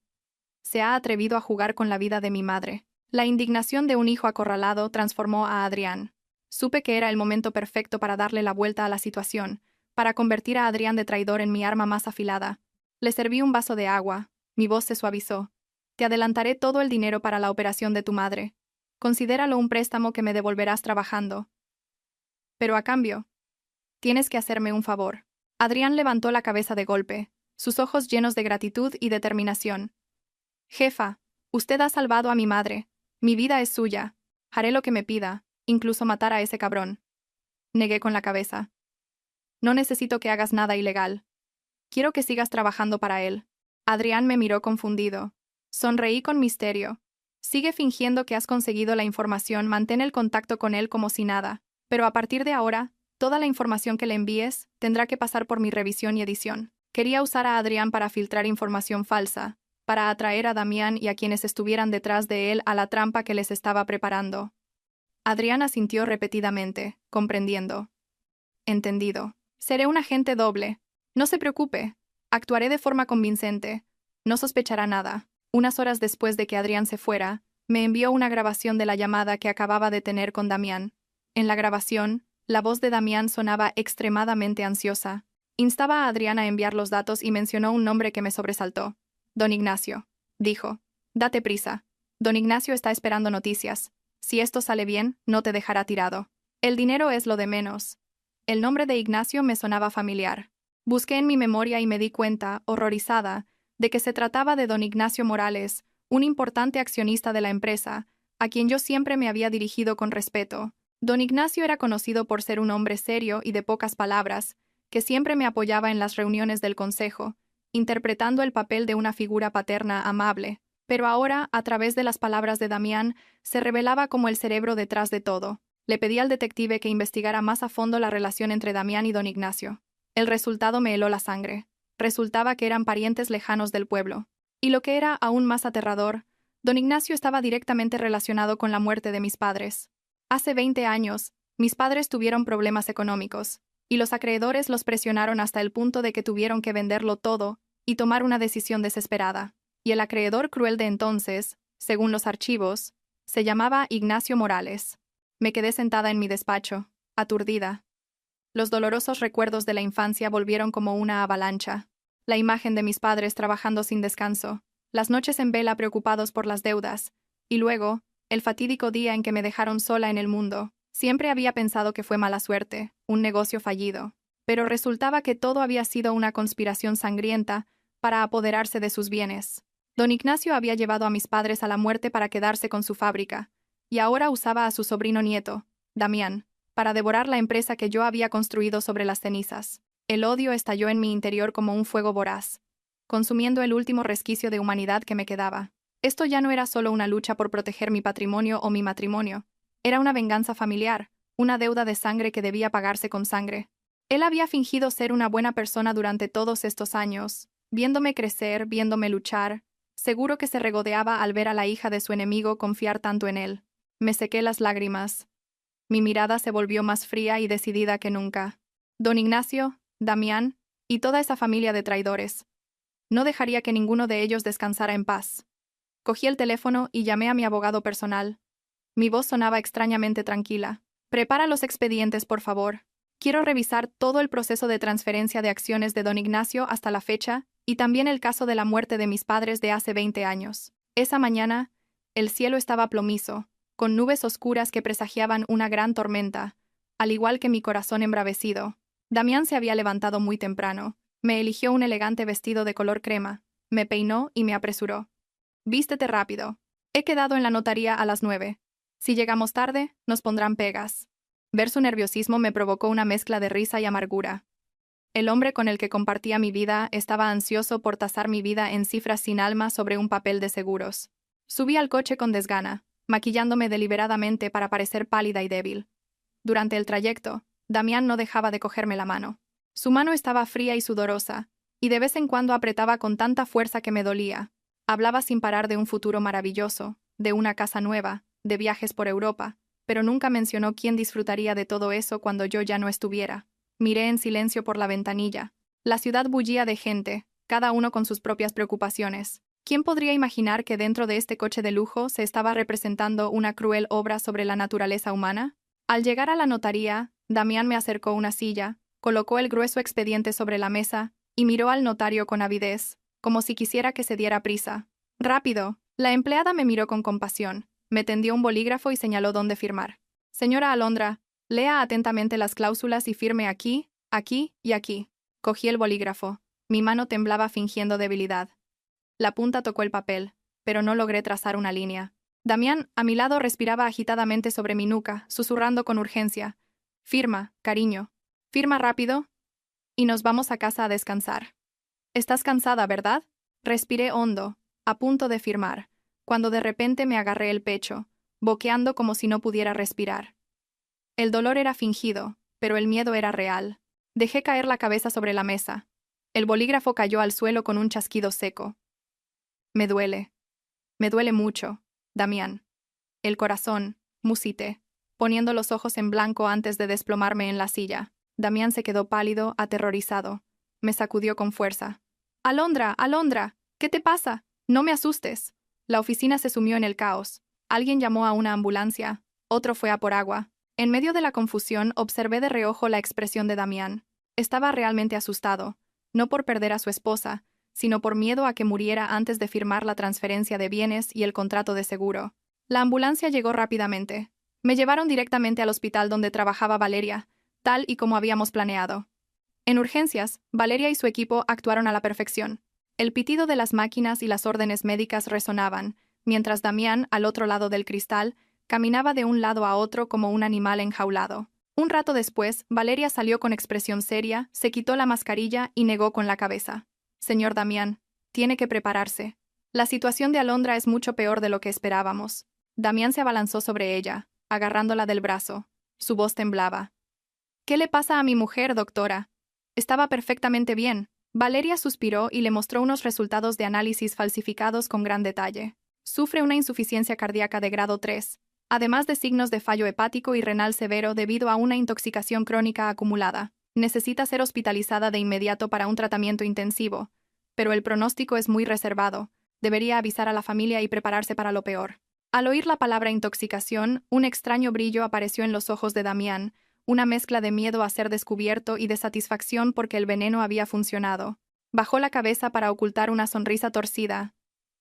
Se ha atrevido a jugar con la vida de mi madre. La indignación de un hijo acorralado transformó a Adrián. Supe que era el momento perfecto para darle la vuelta a la situación, para convertir a Adrián de traidor en mi arma más afilada. Le serví un vaso de agua. Mi voz se suavizó. Te adelantaré todo el dinero para la operación de tu madre. Considéralo un préstamo que me devolverás trabajando. Pero a cambio, tienes que hacerme un favor. Adrián levantó la cabeza de golpe, sus ojos llenos de gratitud y determinación. Jefa, usted ha salvado a mi madre. Mi vida es suya. Haré lo que me pida, incluso matar a ese cabrón. Negué con la cabeza. No necesito que hagas nada ilegal. Quiero que sigas trabajando para él. Adrián me miró confundido. Sonreí con misterio. Sigue fingiendo que has conseguido la información, mantén el contacto con él como si nada. Pero a partir de ahora, toda la información que le envíes tendrá que pasar por mi revisión y edición. Quería usar a Adrián para filtrar información falsa, para atraer a Damián y a quienes estuvieran detrás de él a la trampa que les estaba preparando. Adrián asintió repetidamente, comprendiendo. Entendido. Seré un agente doble. No se preocupe. Actuaré de forma convincente. No sospechará nada. Unas horas después de que Adrián se fuera, me envió una grabación de la llamada que acababa de tener con Damián. En la grabación, la voz de Damián sonaba extremadamente ansiosa. Instaba a Adrián a enviar los datos y mencionó un nombre que me sobresaltó. Don Ignacio, dijo. Date prisa. Don Ignacio está esperando noticias. Si esto sale bien, no te dejará tirado. El dinero es lo de menos. El nombre de Ignacio me sonaba familiar. Busqué en mi memoria y me di cuenta, horrorizada, de que se trataba de don Ignacio Morales, un importante accionista de la empresa, a quien yo siempre me había dirigido con respeto. Don Ignacio era conocido por ser un hombre serio y de pocas palabras, que siempre me apoyaba en las reuniones del consejo, interpretando el papel de una figura paterna amable, pero ahora, a través de las palabras de Damián, se revelaba como el cerebro detrás de todo. Le pedí al detective que investigara más a fondo la relación entre Damián y don Ignacio. El resultado me heló la sangre. Resultaba que eran parientes lejanos del pueblo. Y lo que era aún más aterrador, don Ignacio estaba directamente relacionado con la muerte de mis padres. Hace 20 años, mis padres tuvieron problemas económicos, y los acreedores los presionaron hasta el punto de que tuvieron que venderlo todo y tomar una decisión desesperada. y el acreedor cruel de entonces, según los archivos, se llamaba Ignacio Morales. Me quedé sentada en mi despacho, aturdida. Los dolorosos recuerdos de la infancia volvieron como una avalancha. La imagen de mis padres trabajando sin descanso, las noches en vela preocupados por las deudas, y luego, el fatídico día en que me dejaron sola en el mundo. Siempre había pensado que fue mala suerte, un negocio fallido, pero resultaba que todo había sido una conspiración sangrienta para apoderarse de sus bienes. Don Ignacio había llevado a mis padres a la muerte para quedarse con su fábrica, y ahora usaba a su sobrino nieto, Damián, para devorar la empresa que yo había construido sobre las cenizas. El odio estalló en mi interior como un fuego voraz, consumiendo el último resquicio de humanidad que me quedaba. Esto ya no era solo una lucha por proteger mi patrimonio o mi matrimonio. Era una venganza familiar, una deuda de sangre que debía pagarse con sangre. Él había fingido ser una buena persona durante todos estos años, viéndome crecer, viéndome luchar. Seguro que se regodeaba al ver a la hija de su enemigo confiar tanto en él. Me sequé las lágrimas. Mi mirada se volvió más fría y decidida que nunca. Don Ignacio, Damián y toda esa familia de traidores. No dejaría que ninguno de ellos descansara en paz. Cogí el teléfono y llamé a mi abogado personal. Mi voz sonaba extrañamente tranquila. Prepara los expedientes, por favor. Quiero revisar todo el proceso de transferencia de acciones de don Ignacio hasta la fecha y también el caso de la muerte de mis padres de hace 20 años. Esa mañana, el cielo estaba plomizo, con nubes oscuras que presagiaban una gran tormenta, al igual que mi corazón embravecido. Damián se había levantado muy temprano. Me eligió un elegante vestido de color crema, me peinó y me apresuró. Vístete rápido. He quedado en la notaría a las 9. Si llegamos tarde, nos pondrán pegas. Ver su nerviosismo me provocó una mezcla de risa y amargura. El hombre con el que compartía mi vida estaba ansioso por tasar mi vida en cifras sin alma sobre un papel de seguros. Subí al coche con desgana, maquillándome deliberadamente para parecer pálida y débil. Durante el trayecto, Damián no dejaba de cogerme la mano. Su mano estaba fría y sudorosa, y de vez en cuando apretaba con tanta fuerza que me dolía. Hablaba sin parar de un futuro maravilloso, de una casa nueva, de viajes por Europa, pero nunca mencionó quién disfrutaría de todo eso cuando yo ya no estuviera. Miré en silencio por la ventanilla. La ciudad bullía de gente, cada uno con sus propias preocupaciones. ¿Quién podría imaginar que dentro de este coche de lujo se estaba representando una cruel obra sobre la naturaleza humana? Al llegar a la notaría, Damián me acercó una silla, colocó el grueso expediente sobre la mesa y miró al notario con avidez, como si quisiera que se diera prisa. «Rápido». La empleada me miró con compasión, me tendió un bolígrafo y señaló dónde firmar. «Señora Alondra, lea atentamente las cláusulas y firme aquí, aquí y aquí». Cogí el bolígrafo. Mi mano temblaba fingiendo debilidad. La punta tocó el papel, pero no logré trazar una línea. Damián, a mi lado, respiraba agitadamente sobre mi nuca, susurrando con urgencia. «Firma, cariño. Firma rápido. Y nos vamos a casa a descansar». «Estás cansada, ¿verdad?». Respiré hondo, a punto de firmar, cuando de repente me agarré el pecho, boqueando como si no pudiera respirar. El dolor era fingido, pero el miedo era real. Dejé caer la cabeza sobre la mesa. El bolígrafo cayó al suelo con un chasquido seco. Me duele mucho, Damián. El corazón, musité, poniendo los ojos en blanco antes de desplomarme en la silla. Damián se quedó pálido, aterrorizado. Me sacudió con fuerza. «Alondra, Alondra, ¿qué te pasa? No me asustes». La oficina se sumió en el caos. Alguien llamó a una ambulancia, otro fue a por agua. En medio de la confusión observé de reojo la expresión de Damián. Estaba realmente asustado, no por perder a su esposa, sino por miedo a que muriera antes de firmar la transferencia de bienes y el contrato de seguro. La ambulancia llegó rápidamente. Me llevaron directamente al hospital donde trabajaba Valeria, tal y como habíamos planeado. En urgencias, Valeria y su equipo actuaron a la perfección. El pitido de las máquinas y las órdenes médicas resonaban, mientras Damián, al otro lado del cristal, caminaba de un lado a otro como un animal enjaulado. Un rato después, Valeria salió con expresión seria, se quitó la mascarilla y negó con la cabeza. «Señor Damián, tiene que prepararse. La situación de Alondra es mucho peor de lo que esperábamos». Damián se abalanzó sobre ella, agarrándola del brazo. Su voz temblaba. «¿Qué le pasa a mi mujer, doctora? Estaba perfectamente bien». Valeria suspiró y le mostró unos resultados de análisis falsificados con gran detalle. Sufre una insuficiencia cardíaca de grado 3, además de signos de fallo hepático y renal severo debido a una intoxicación crónica acumulada. Necesita ser hospitalizada de inmediato para un tratamiento intensivo, pero el pronóstico es muy reservado. Debería avisar a la familia y prepararse para lo peor. Al oír la palabra intoxicación, un extraño brillo apareció en los ojos de Damián, una mezcla de miedo a ser descubierto y de satisfacción porque el veneno había funcionado. Bajó la cabeza para ocultar una sonrisa torcida.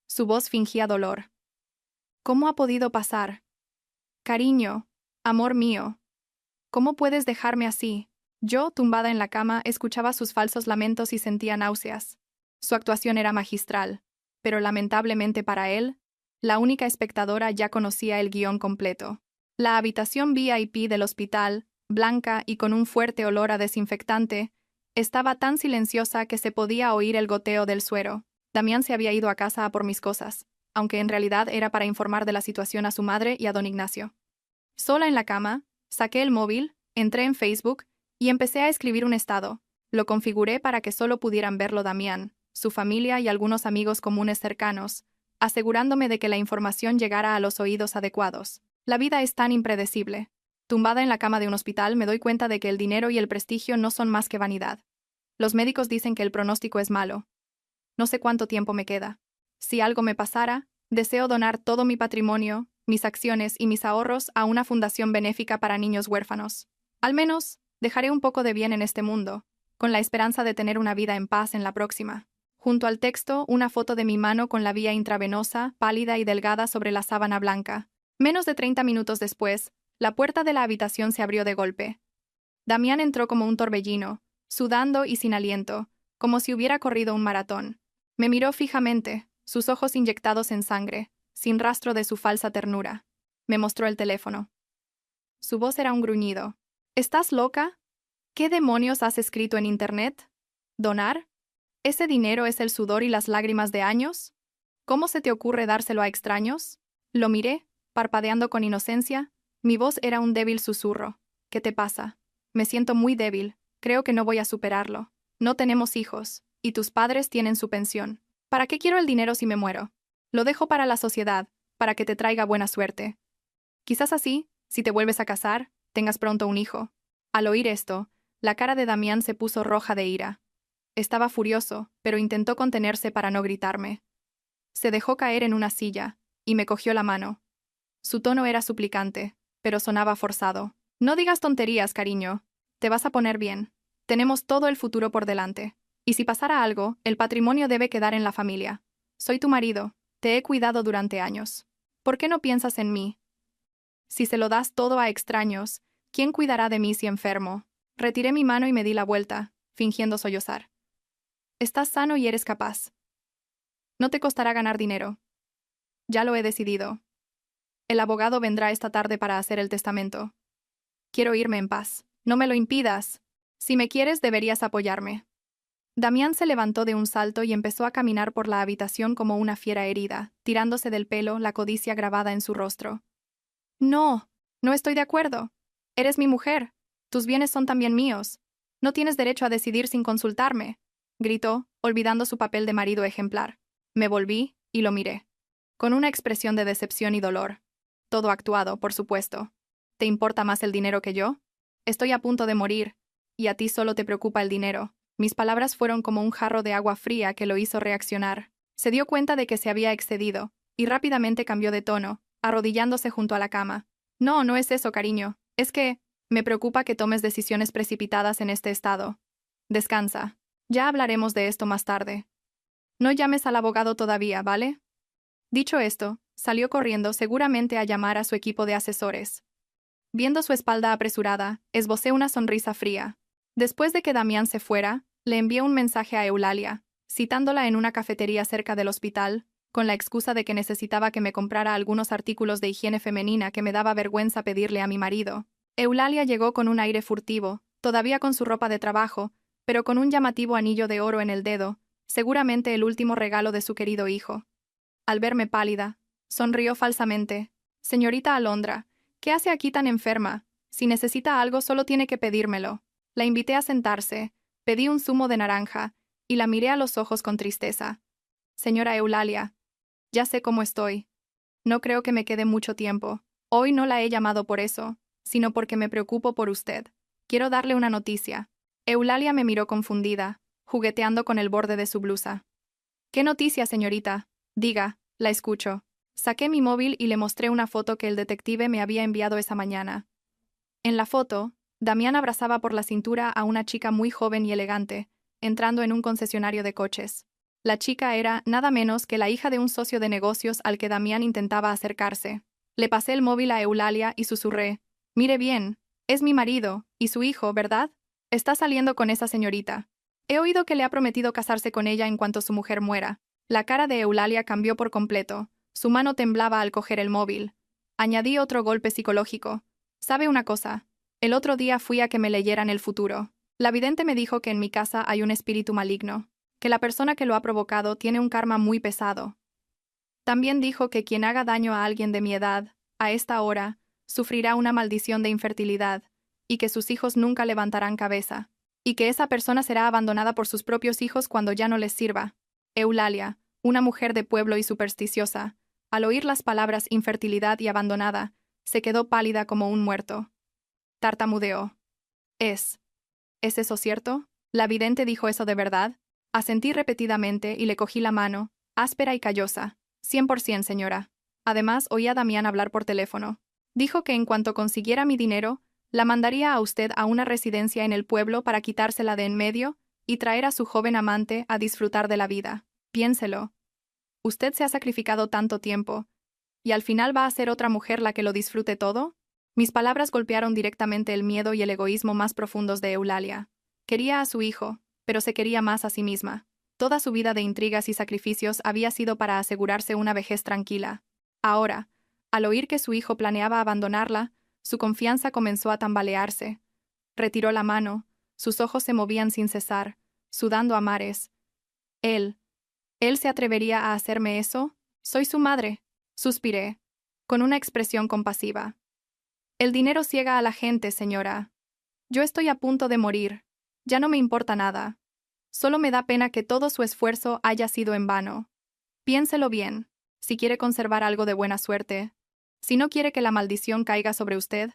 Su voz fingía dolor. ¿Cómo ha podido pasar? Cariño, amor mío. ¿Cómo puedes dejarme así? Yo, tumbada en la cama, escuchaba sus falsos lamentos y sentía náuseas. Su actuación era magistral, pero lamentablemente para él, la única espectadora ya conocía el guión completo. La habitación VIP del hospital, blanca y con un fuerte olor a desinfectante, estaba tan silenciosa que se podía oír el goteo del suero. Damián se había ido a casa a por mis cosas, aunque en realidad era para informar de la situación a su madre y a don Ignacio. Sola en la cama, saqué el móvil, entré en Facebook y empecé a escribir un estado. Lo configuré para que solo pudieran verlo Damián, su familia y algunos amigos comunes cercanos, asegurándome de que la información llegara a los oídos adecuados. La vida es tan impredecible. Tumbada en la cama de un hospital me doy cuenta de que el dinero y el prestigio no son más que vanidad. Los médicos dicen que el pronóstico es malo. No sé cuánto tiempo me queda. Si algo me pasara, deseo donar todo mi patrimonio, mis acciones y mis ahorros a una fundación benéfica para niños huérfanos. Al menos, dejaré un poco de bien en este mundo, con la esperanza de tener una vida en paz en la próxima. Junto al texto, una foto de mi mano con la vía intravenosa, pálida y delgada sobre la sábana blanca. Menos de 30 minutos después, la puerta de la habitación se abrió de golpe. Damián entró como un torbellino, sudando y sin aliento, como si hubiera corrido un maratón. Me miró fijamente, sus ojos inyectados en sangre, sin rastro de su falsa ternura. Me mostró el teléfono. Su voz era un gruñido. ¿Estás loca? ¿Qué demonios has escrito en Internet? ¿Donar? ¿Ese dinero es el sudor y las lágrimas de años? ¿Cómo se te ocurre dárselo a extraños? Lo miré, parpadeando con inocencia. Mi voz era un débil susurro. ¿Qué te pasa? Me siento muy débil. Creo que no voy a superarlo. No tenemos hijos, y tus padres tienen su pensión. ¿Para qué quiero el dinero si me muero? Lo dejo para la sociedad, para que te traiga buena suerte. Quizás así, si te vuelves a casar, tengas pronto un hijo. Al oír esto, la cara de Damián se puso roja de ira. Estaba furioso, pero intentó contenerse para no gritarme. Se dejó caer en una silla, y me cogió la mano. Su tono era suplicante, pero sonaba forzado. No digas tonterías, cariño. Te vas a poner bien. Tenemos todo el futuro por delante. Y si pasara algo, el patrimonio debe quedar en la familia. Soy tu marido. Te he cuidado durante años. ¿Por qué no piensas en mí? Si se lo das todo a extraños, ¿quién cuidará de mí si enfermo? Retiré mi mano y me di la vuelta, fingiendo sollozar. Estás sano y eres capaz. No te costará ganar dinero. Ya lo he decidido. El abogado vendrá esta tarde para hacer el testamento. Quiero irme en paz. No me lo impidas. Si me quieres, deberías apoyarme. Damián se levantó de un salto y empezó a caminar por la habitación como una fiera herida, tirándose del pelo, la codicia grabada en su rostro. No, no estoy de acuerdo. Eres mi mujer. Tus bienes son también míos. No tienes derecho a decidir sin consultarme, gritó, olvidando su papel de marido ejemplar. Me volví y lo miré. Con una expresión de decepción y dolor. Todo actuado, por supuesto. ¿Te importa más el dinero que yo? Estoy a punto de morir, y a ti solo te preocupa el dinero. Mis palabras fueron como un jarro de agua fría que lo hizo reaccionar. Se dio cuenta de que se había excedido, y rápidamente cambió de tono, arrodillándose junto a la cama. No, no es eso, cariño. Es que me preocupa que tomes decisiones precipitadas en este estado. Descansa. Ya hablaremos de esto más tarde. No llames al abogado todavía, ¿vale? Dicho esto, salió corriendo seguramente a llamar a su equipo de asesores. Viendo su espalda apresurada, esbocé una sonrisa fría. Después de que Damián se fuera, le envié un mensaje a Eulalia, citándola en una cafetería cerca del hospital, con la excusa de que necesitaba que me comprara algunos artículos de higiene femenina que me daba vergüenza pedirle a mi marido. Eulalia llegó con un aire furtivo, todavía con su ropa de trabajo, pero con un llamativo anillo de oro en el dedo, seguramente el último regalo de su querido hijo. Al verme pálida, sonrió falsamente. Señorita Alondra, ¿qué hace aquí tan enferma? Si necesita algo solo tiene que pedírmelo. La invité a sentarse, pedí un zumo de naranja, y la miré a los ojos con tristeza. Señora Eulalia, ya sé cómo estoy. No creo que me quede mucho tiempo. Hoy no la he llamado por eso, sino porque me preocupo por usted. Quiero darle una noticia. Eulalia me miró confundida, jugueteando con el borde de su blusa. ¿Qué noticia, señorita? Diga, la escucho. Saqué mi móvil y le mostré una foto que el detective me había enviado esa mañana. En la foto, Damián abrazaba por la cintura a una chica muy joven y elegante, entrando en un concesionario de coches. La chica era, nada menos que la hija de un socio de negocios al que Damián intentaba acercarse. Le pasé el móvil a Eulalia y susurré: «Mire bien, es mi marido, y su hijo, ¿verdad? Está saliendo con esa señorita. He oído que le ha prometido casarse con ella en cuanto su mujer muera». La cara de Eulalia cambió por completo. Su mano temblaba al coger el móvil. Añadí otro golpe psicológico. «¿Sabe una cosa? El otro día fui a que me leyeran el futuro. La vidente me dijo que en mi casa hay un espíritu maligno, que la persona que lo ha provocado tiene un karma muy pesado. También dijo que quien haga daño a alguien de mi edad, a esta hora, sufrirá una maldición de infertilidad, y que sus hijos nunca levantarán cabeza, y que esa persona será abandonada por sus propios hijos cuando ya no les sirva». Eulalia, una mujer de pueblo y supersticiosa, al oír las palabras infertilidad y abandonada, se quedó pálida como un muerto. Tartamudeó. ¿Es eso cierto? ¿La vidente dijo eso de verdad? Asentí repetidamente y le cogí la mano, áspera y callosa. 100%, señora. Además, oí a Damián hablar por teléfono. Dijo que en cuanto consiguiera mi dinero, la mandaría a usted a una residencia en el pueblo para quitársela de en medio y traer a su joven amante a disfrutar de la vida. Piénselo. Usted se ha sacrificado tanto tiempo, ¿y al final va a ser otra mujer la que lo disfrute todo? Mis palabras golpearon directamente el miedo y el egoísmo más profundos de Eulalia. Quería a su hijo, pero se quería más a sí misma. Toda su vida de intrigas y sacrificios había sido para asegurarse una vejez tranquila. Ahora, al oír que su hijo planeaba abandonarla, su confianza comenzó a tambalearse. Retiró la mano, sus ojos se movían sin cesar, sudando a mares. ¿Él se atrevería a hacerme eso? Soy su madre, suspiré, con una expresión compasiva. El dinero ciega a la gente, señora. Yo estoy a punto de morir. Ya no me importa nada. Solo me da pena que todo su esfuerzo haya sido en vano. Piénselo bien, si quiere conservar algo de buena suerte. Si no quiere que la maldición caiga sobre usted,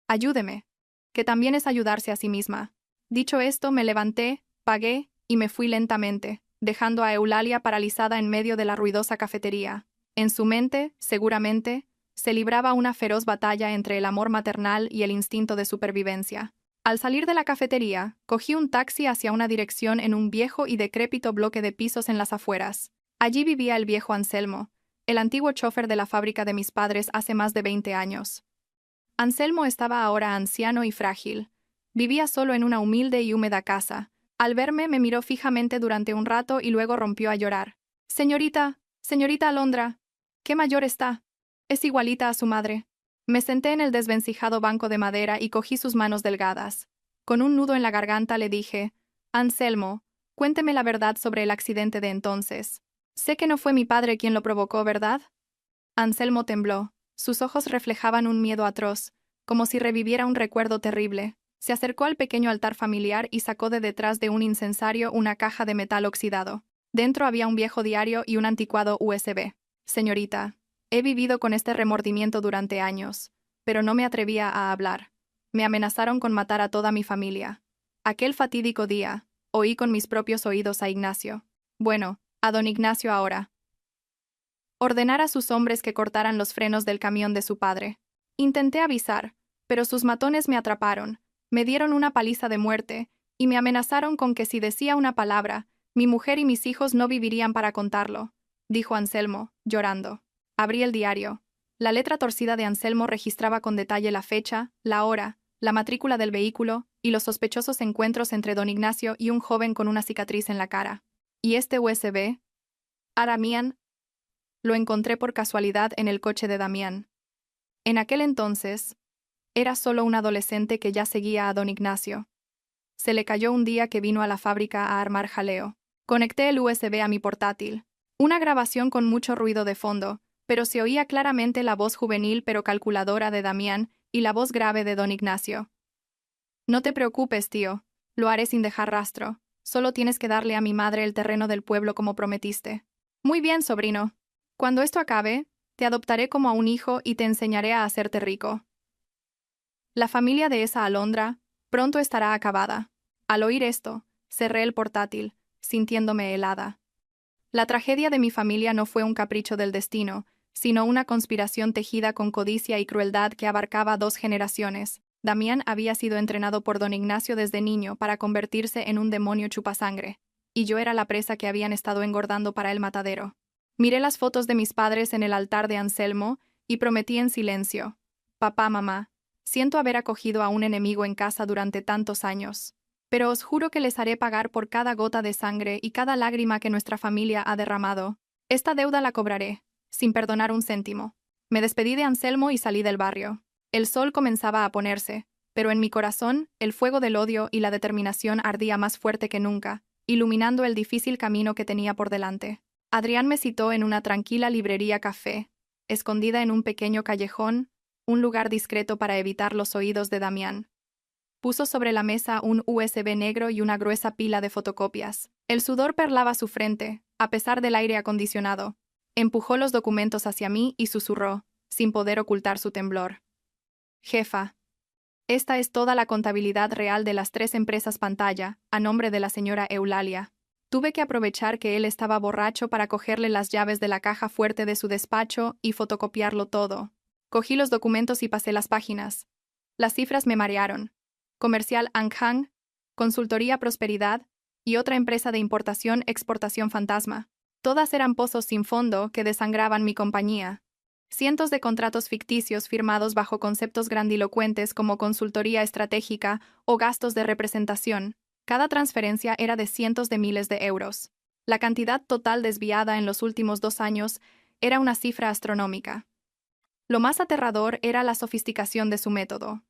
ayúdeme, que también es ayudarse a sí misma. Dicho esto, me levanté, pagué y me fui lentamente, dejando a Eulalia paralizada en medio de la ruidosa cafetería. En su mente, seguramente, se libraba una feroz batalla entre el amor maternal y el instinto de supervivencia. Al salir de la cafetería, cogí un taxi hacia una dirección en un viejo y decrépito bloque de pisos en las afueras. Allí vivía el viejo Anselmo, el antiguo chofer de la fábrica de mis padres hace más de 20 años. Anselmo estaba ahora anciano y frágil. Vivía solo en una humilde y húmeda casa. Al verme me miró fijamente durante un rato y luego rompió a llorar. Señorita Alondra, ¿qué mayor está? Es igualita a su madre». Me senté en el desvencijado banco de madera y cogí sus manos delgadas. Con un nudo en la garganta le dije: «Anselmo, cuénteme la verdad sobre el accidente de entonces. Sé que no fue mi padre quien lo provocó, ¿verdad?». Anselmo tembló. Sus ojos reflejaban un miedo atroz, como si reviviera un recuerdo terrible. Se acercó al pequeño altar familiar y sacó de detrás de un incensario una caja de metal oxidado. Dentro había un viejo diario y un anticuado USB. «Señorita, he vivido con este remordimiento durante años, pero no me atrevía a hablar. Me amenazaron con matar a toda mi familia. Aquel fatídico día, oí con mis propios oídos a Ignacio. Bueno, a don Ignacio ahora. Ordenar a sus hombres que cortaran los frenos del camión de su padre. Intenté avisar, pero sus matones me atraparon, me dieron una paliza de muerte, y me amenazaron con que si decía una palabra, mi mujer y mis hijos no vivirían para contarlo», dijo Anselmo, llorando. Abrí el diario. La letra torcida de Anselmo registraba con detalle la fecha, la hora, la matrícula del vehículo y los sospechosos encuentros entre don Ignacio y un joven con una cicatriz en la cara. ¿Y este USB? Damián. Lo encontré por casualidad en el coche de Damián. En aquel entonces, era solo un adolescente que ya seguía a don Ignacio. Se le cayó un día que vino a la fábrica a armar jaleo. Conecté el USB a mi portátil. Una grabación con mucho ruido de fondo, pero se oía claramente la voz juvenil pero calculadora de Damián y la voz grave de don Ignacio. «No te preocupes, tío. Lo haré sin dejar rastro. Solo tienes que darle a mi madre el terreno del pueblo como prometiste». «Muy bien, sobrino. Cuando esto acabe, te adoptaré como a un hijo y te enseñaré a hacerte rico. La familia de esa Alondra pronto estará acabada». Al oír esto, cerré el portátil, sintiéndome helada. La tragedia de mi familia no fue un capricho del destino, sino una conspiración tejida con codicia y crueldad que abarcaba 2 generaciones. Damián había sido entrenado por don Ignacio desde niño para convertirse en un demonio chupasangre, y yo era la presa que habían estado engordando para el matadero. Miré las fotos de mis padres en el altar de Anselmo y prometí en silencio: papá, mamá, siento haber acogido a un enemigo en casa durante tantos años, pero os juro que les haré pagar por cada gota de sangre y cada lágrima que nuestra familia ha derramado. Esta deuda la cobraré, sin perdonar un céntimo. Me despedí de Anselmo y salí del barrio. El sol comenzaba a ponerse, pero en mi corazón el fuego del odio y la determinación ardía más fuerte que nunca, iluminando el difícil camino que tenía por delante. Adrián me citó en una tranquila librería café, escondida en un pequeño callejón, un lugar discreto para evitar los oídos de Damián. Puso sobre la mesa un USB negro y una gruesa pila de fotocopias. El sudor perlaba su frente, a pesar del aire acondicionado. Empujó los documentos hacia mí y susurró, sin poder ocultar su temblor: jefa, esta es toda la contabilidad real de las 3 empresas pantalla, a nombre de la señora Eulalia. Tuve que aprovechar que él estaba borracho para cogerle las llaves de la caja fuerte de su despacho y fotocopiarlo todo. Cogí los documentos y pasé las páginas. Las cifras me marearon. Comercial Anghang, Consultoría Prosperidad y otra empresa de importación-exportación fantasma. Todas eran pozos sin fondo que desangraban mi compañía. Cientos de contratos ficticios firmados bajo conceptos grandilocuentes como consultoría estratégica o gastos de representación. Cada transferencia era de cientos de miles de euros. La cantidad total desviada en los últimos 2 años era una cifra astronómica. Lo más aterrador era la sofisticación de su método.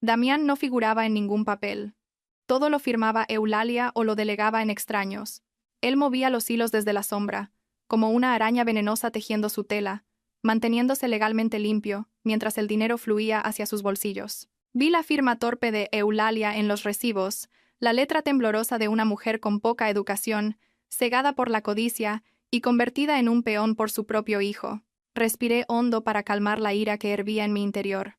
Damián no figuraba en ningún papel. Todo lo firmaba Eulalia o lo delegaba en extraños. Él movía los hilos desde la sombra, como una araña venenosa tejiendo su tela, manteniéndose legalmente limpio, mientras el dinero fluía hacia sus bolsillos. Vi la firma torpe de Eulalia en los recibos, la letra temblorosa de una mujer con poca educación, cegada por la codicia y convertida en un peón por su propio hijo. Respiré hondo para calmar la ira que hervía en mi interior.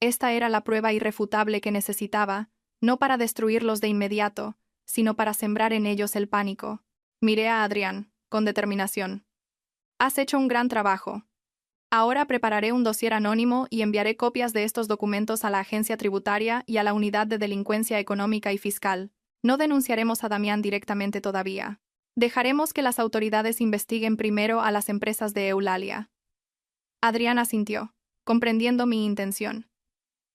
Esta era la prueba irrefutable que necesitaba, no para destruirlos de inmediato, sino para sembrar en ellos el pánico. Miré a Adrián, con determinación. Has hecho un gran trabajo. Ahora prepararé un dossier anónimo y enviaré copias de estos documentos a la agencia tributaria y a la unidad de delincuencia económica y fiscal. No denunciaremos a Damián directamente todavía. Dejaremos que las autoridades investiguen primero a las empresas de Eulalia. Adrián asintió, comprendiendo mi intención.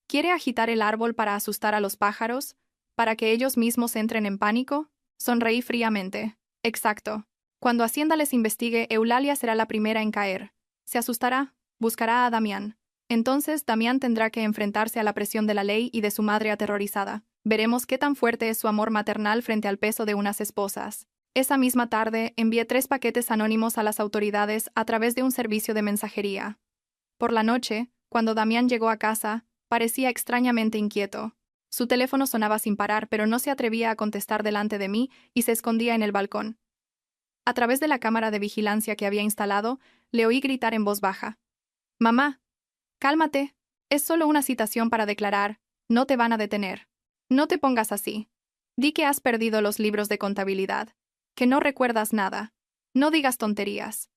¿Quiere agitar el árbol para asustar a los pájaros? ¿Para que ellos mismos entren en pánico? Sonreí fríamente. Exacto. Cuando Hacienda les investigue, Eulalia será la primera en caer. Se asustará, buscará a Damián. Entonces Damián tendrá que enfrentarse a la presión de la ley y de su madre aterrorizada. Veremos qué tan fuerte es su amor maternal frente al peso de unas esposas. Esa misma tarde envié 3 paquetes anónimos a las autoridades a través de un servicio de mensajería. Por la noche, cuando Damián llegó a casa, parecía extrañamente inquieto. Su teléfono sonaba sin parar, pero no se atrevía a contestar delante de mí y se escondía en el balcón. A través de la cámara de vigilancia que había instalado, le oí gritar en voz baja: «Mamá, cálmate. Es solo una citación para declarar. No te van a detener. No te pongas así. Di que has perdido los libros de contabilidad. Que no recuerdas nada. No digas tonterías».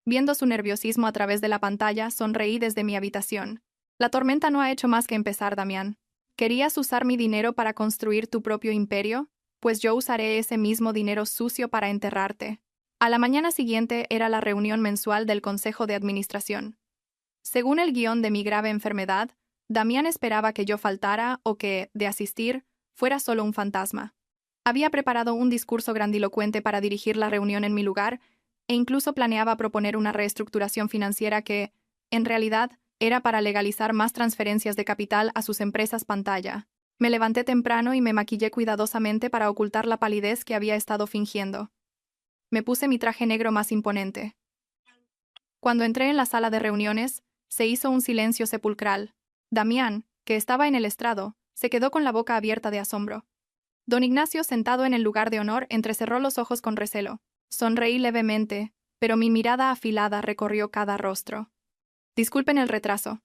Viendo su nerviosismo a través de la pantalla, sonreí desde mi habitación. La tormenta no ha hecho más que empezar, Damián. ¿Querías usar mi dinero para construir tu propio imperio? Pues yo usaré ese mismo dinero sucio para enterrarte. A la mañana siguiente era la reunión mensual del Consejo de Administración. Según el guión de mi grave enfermedad, Damián esperaba que yo faltara o que, de asistir, fuera solo un fantasma. Había preparado un discurso grandilocuente para dirigir la reunión en mi lugar e incluso planeaba proponer una reestructuración financiera que, en realidad, era para legalizar más transferencias de capital a sus empresas pantalla. Me levanté temprano y me maquillé cuidadosamente para ocultar la palidez que había estado fingiendo. Me puse mi traje negro más imponente. Cuando entré en la sala de reuniones, se hizo un silencio sepulcral. Damián, que estaba en el estrado, se quedó con la boca abierta de asombro. Don Ignacio, sentado en el lugar de honor, entrecerró los ojos con recelo. Sonreí levemente, pero mi mirada afilada recorrió cada rostro. Disculpen el retraso.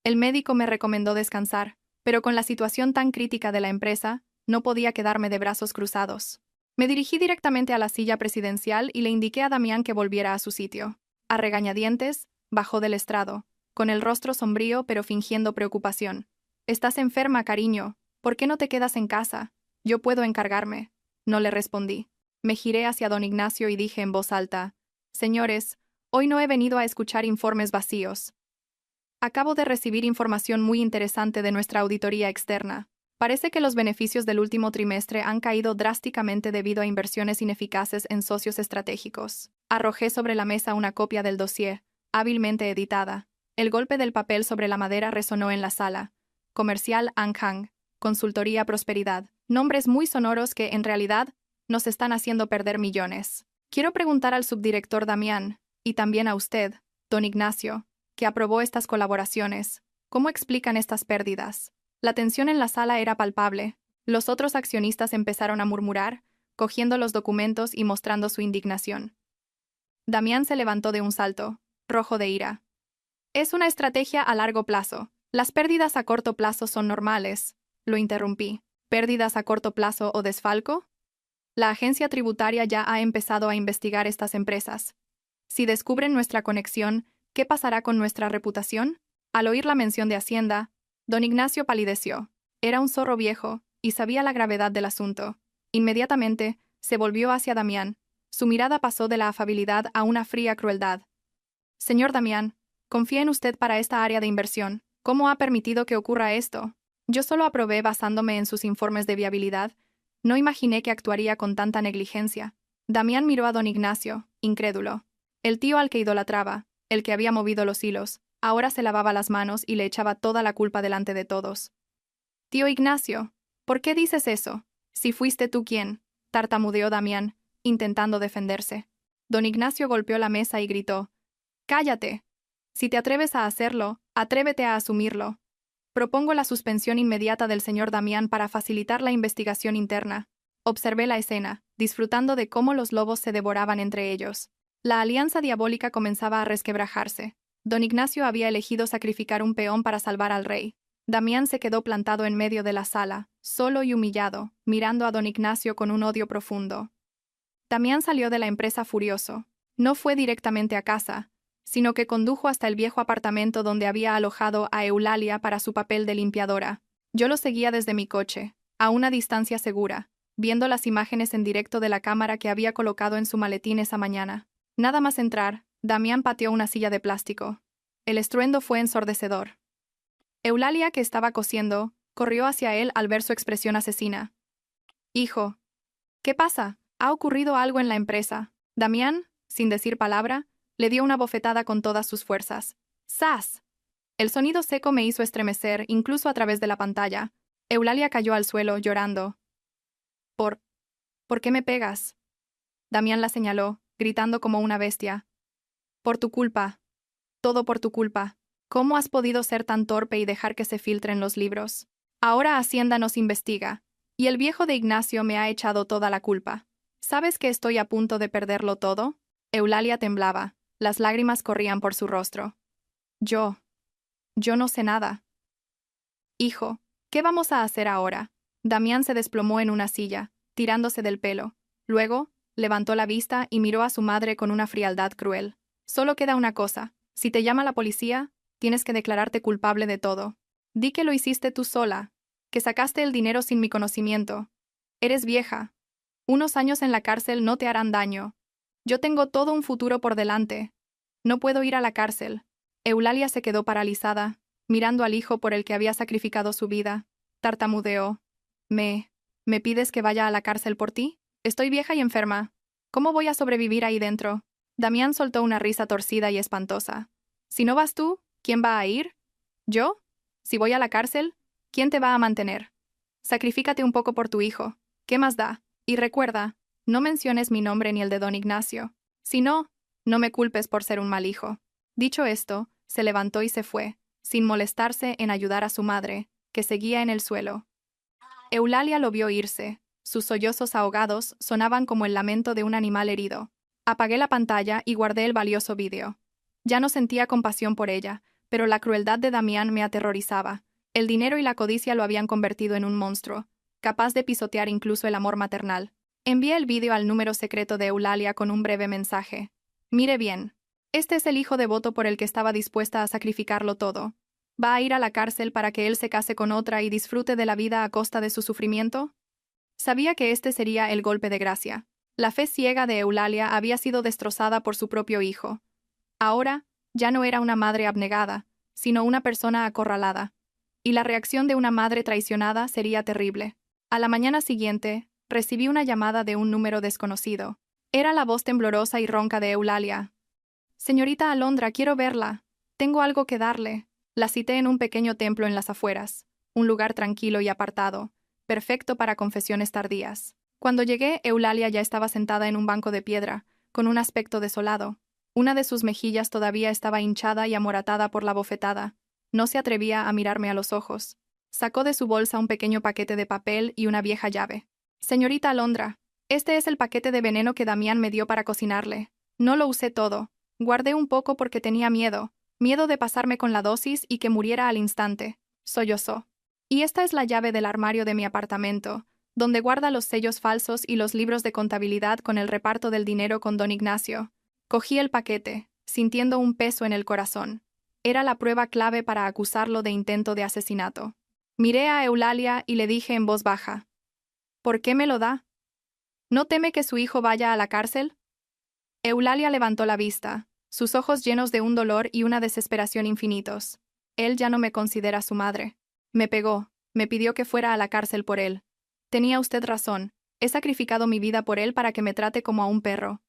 El médico me recomendó descansar, pero con la situación tan crítica de la empresa, no podía quedarme de brazos cruzados. Me dirigí directamente a la silla presidencial y le indiqué a Damián que volviera a su sitio. A regañadientes, bajó del estrado, con el rostro sombrío pero fingiendo preocupación. «Estás enferma, cariño. ¿Por qué no te quedas en casa? Yo puedo encargarme». No le respondí. Me giré hacia don Ignacio y dije en voz alta: «Señores, hoy no he venido a escuchar informes vacíos. Acabo de recibir información muy interesante de nuestra auditoría externa. Parece que los beneficios del último trimestre han caído drásticamente debido a inversiones ineficaces en socios estratégicos». Arrojé sobre la mesa una copia del dossier, hábilmente editada. El golpe del papel sobre la madera resonó en la sala. Comercial Anghang, Consultoría Prosperidad. Nombres muy sonoros que, en realidad, nos están haciendo perder millones. Quiero preguntar al subdirector Damián, y también a usted, don Ignacio, que aprobó estas colaboraciones. ¿Cómo explican estas pérdidas? La tensión en la sala era palpable. Los otros accionistas empezaron a murmurar, cogiendo los documentos y mostrando su indignación. Damián se levantó de un salto, rojo de ira. «Es una estrategia a largo plazo. Las pérdidas a corto plazo son normales», lo interrumpí. «¿Pérdidas a corto plazo o desfalco? La agencia tributaria ya ha empezado a investigar estas empresas. Si descubren nuestra conexión, ¿qué pasará con nuestra reputación?» Al oír la mención de Hacienda, don Ignacio palideció. Era un zorro viejo, y sabía la gravedad del asunto. Inmediatamente, se volvió hacia Damián. Su mirada pasó de la afabilidad a una fría crueldad. «Señor Damián, confía en usted para esta área de inversión. ¿Cómo ha permitido que ocurra esto? Yo solo aprobé basándome en sus informes de viabilidad. No imaginé que actuaría con tanta negligencia». Damián miró a don Ignacio, incrédulo. El tío al que idolatraba, el que había movido los hilos, ahora se lavaba las manos y le echaba toda la culpa delante de todos. «Tío Ignacio, ¿por qué dices eso? Si fuiste tú quien», tartamudeó Damián, intentando defenderse. Don Ignacio golpeó la mesa y gritó: «¡Cállate! Si te atreves a hacerlo, atrévete a asumirlo. Propongo la suspensión inmediata del señor Damián para facilitar la investigación interna». Observé la escena, disfrutando de cómo los lobos se devoraban entre ellos. La alianza diabólica comenzaba a resquebrajarse. Don Ignacio había elegido sacrificar un peón para salvar al rey. Damián se quedó plantado en medio de la sala, solo y humillado, mirando a don Ignacio con un odio profundo. Damián salió de la empresa furioso. No fue directamente a casa, sino que condujo hasta el viejo apartamento donde había alojado a Eulalia para su papel de limpiadora. Yo lo seguía desde mi coche, a una distancia segura, viendo las imágenes en directo de la cámara que había colocado en su maletín esa mañana. Nada más entrar, Damián pateó una silla de plástico. El estruendo fue ensordecedor. Eulalia, que estaba cosiendo, corrió hacia él al ver su expresión asesina. «Hijo, ¿qué pasa? ¿Ha ocurrido algo en la empresa?» Damián, sin decir palabra, le dio una bofetada con todas sus fuerzas. ¡Zas! El sonido seco me hizo estremecer, incluso a través de la pantalla. Eulalia cayó al suelo, llorando. ¿Por qué me pegas?» Damián la señaló, gritando como una bestia. «Por tu culpa. Todo por tu culpa. ¿Cómo has podido ser tan torpe y dejar que se filtren los libros? Ahora Hacienda nos investiga, y el viejo de Ignacio me ha echado toda la culpa. ¿Sabes que estoy a punto de perderlo todo?» Eulalia temblaba, las lágrimas corrían por su rostro. Yo no sé nada». «Hijo, ¿qué vamos a hacer ahora?» Damián se desplomó en una silla, tirándose del pelo. Luego, levantó la vista y miró a su madre con una frialdad cruel. «Solo queda una cosa. Si te llama la policía, tienes que declararte culpable de todo. Di que lo hiciste tú sola, que sacaste el dinero sin mi conocimiento. Eres vieja. Unos años en la cárcel no te harán daño. Yo tengo todo un futuro por delante. No puedo ir a la cárcel». Eulalia se quedó paralizada, mirando al hijo por el que había sacrificado su vida. Tartamudeó. ¿Me pides que vaya a la cárcel por ti? Estoy vieja y enferma. ¿Cómo voy a sobrevivir ahí dentro?» Damián soltó una risa torcida y espantosa. «Si no vas tú, ¿quién va a ir? ¿Yo? Si voy a la cárcel, ¿quién te va a mantener? Sacrifícate un poco por tu hijo. ¿Qué más da? Y recuerda, no menciones mi nombre ni el de don Ignacio. Si no, no me culpes por ser un mal hijo». Dicho esto, se levantó y se fue, sin molestarse en ayudar a su madre, que seguía en el suelo. Eulalia lo vio irse. Sus sollozos ahogados sonaban como el lamento de un animal herido. Apagué la pantalla y guardé el valioso vídeo. Ya no sentía compasión por ella, pero la crueldad de Damián me aterrorizaba. El dinero y la codicia lo habían convertido en un monstruo, capaz de pisotear incluso el amor maternal. Envié el vídeo al número secreto de Eulalia con un breve mensaje. Mire bien. Este es el hijo devoto por el que estaba dispuesta a sacrificarlo todo. ¿Va a ir a la cárcel para que él se case con otra y disfrute de la vida a costa de su sufrimiento? Sabía que este sería el golpe de gracia. La fe ciega de Eulalia había sido destrozada por su propio hijo. Ahora, ya no era una madre abnegada, sino una persona acorralada. Y la reacción de una madre traicionada sería terrible. A la mañana siguiente, recibí una llamada de un número desconocido. Era la voz temblorosa y ronca de Eulalia. «Señorita Alondra, quiero verla. Tengo algo que darle». La cité en un pequeño templo en las afueras, un lugar tranquilo y apartado, perfecto para confesiones tardías. Cuando llegué, Eulalia ya estaba sentada en un banco de piedra, con un aspecto desolado. Una de sus mejillas todavía estaba hinchada y amoratada por la bofetada. No se atrevía a mirarme a los ojos. Sacó de su bolsa un pequeño paquete de papel y una vieja llave. «Señorita Alondra, este es el paquete de veneno que Damián me dio para cocinarle. No lo usé todo. Guardé un poco porque tenía miedo de pasarme con la dosis y que muriera al instante», sollozó. «Y esta es la llave del armario de mi apartamento, donde guarda los sellos falsos y los libros de contabilidad con el reparto del dinero con don Ignacio». Cogí el paquete, sintiendo un peso en el corazón. Era la prueba clave para acusarlo de intento de asesinato. Miré a Eulalia y le dije en voz baja: «¿Por qué me lo da? ¿No teme que su hijo vaya a la cárcel?» Eulalia levantó la vista, sus ojos llenos de un dolor y una desesperación infinitos. «Él ya no me considera su madre. Me pegó, me pidió que fuera a la cárcel por él. Tenía usted razón, he sacrificado mi vida por él para que me trate como a un perro».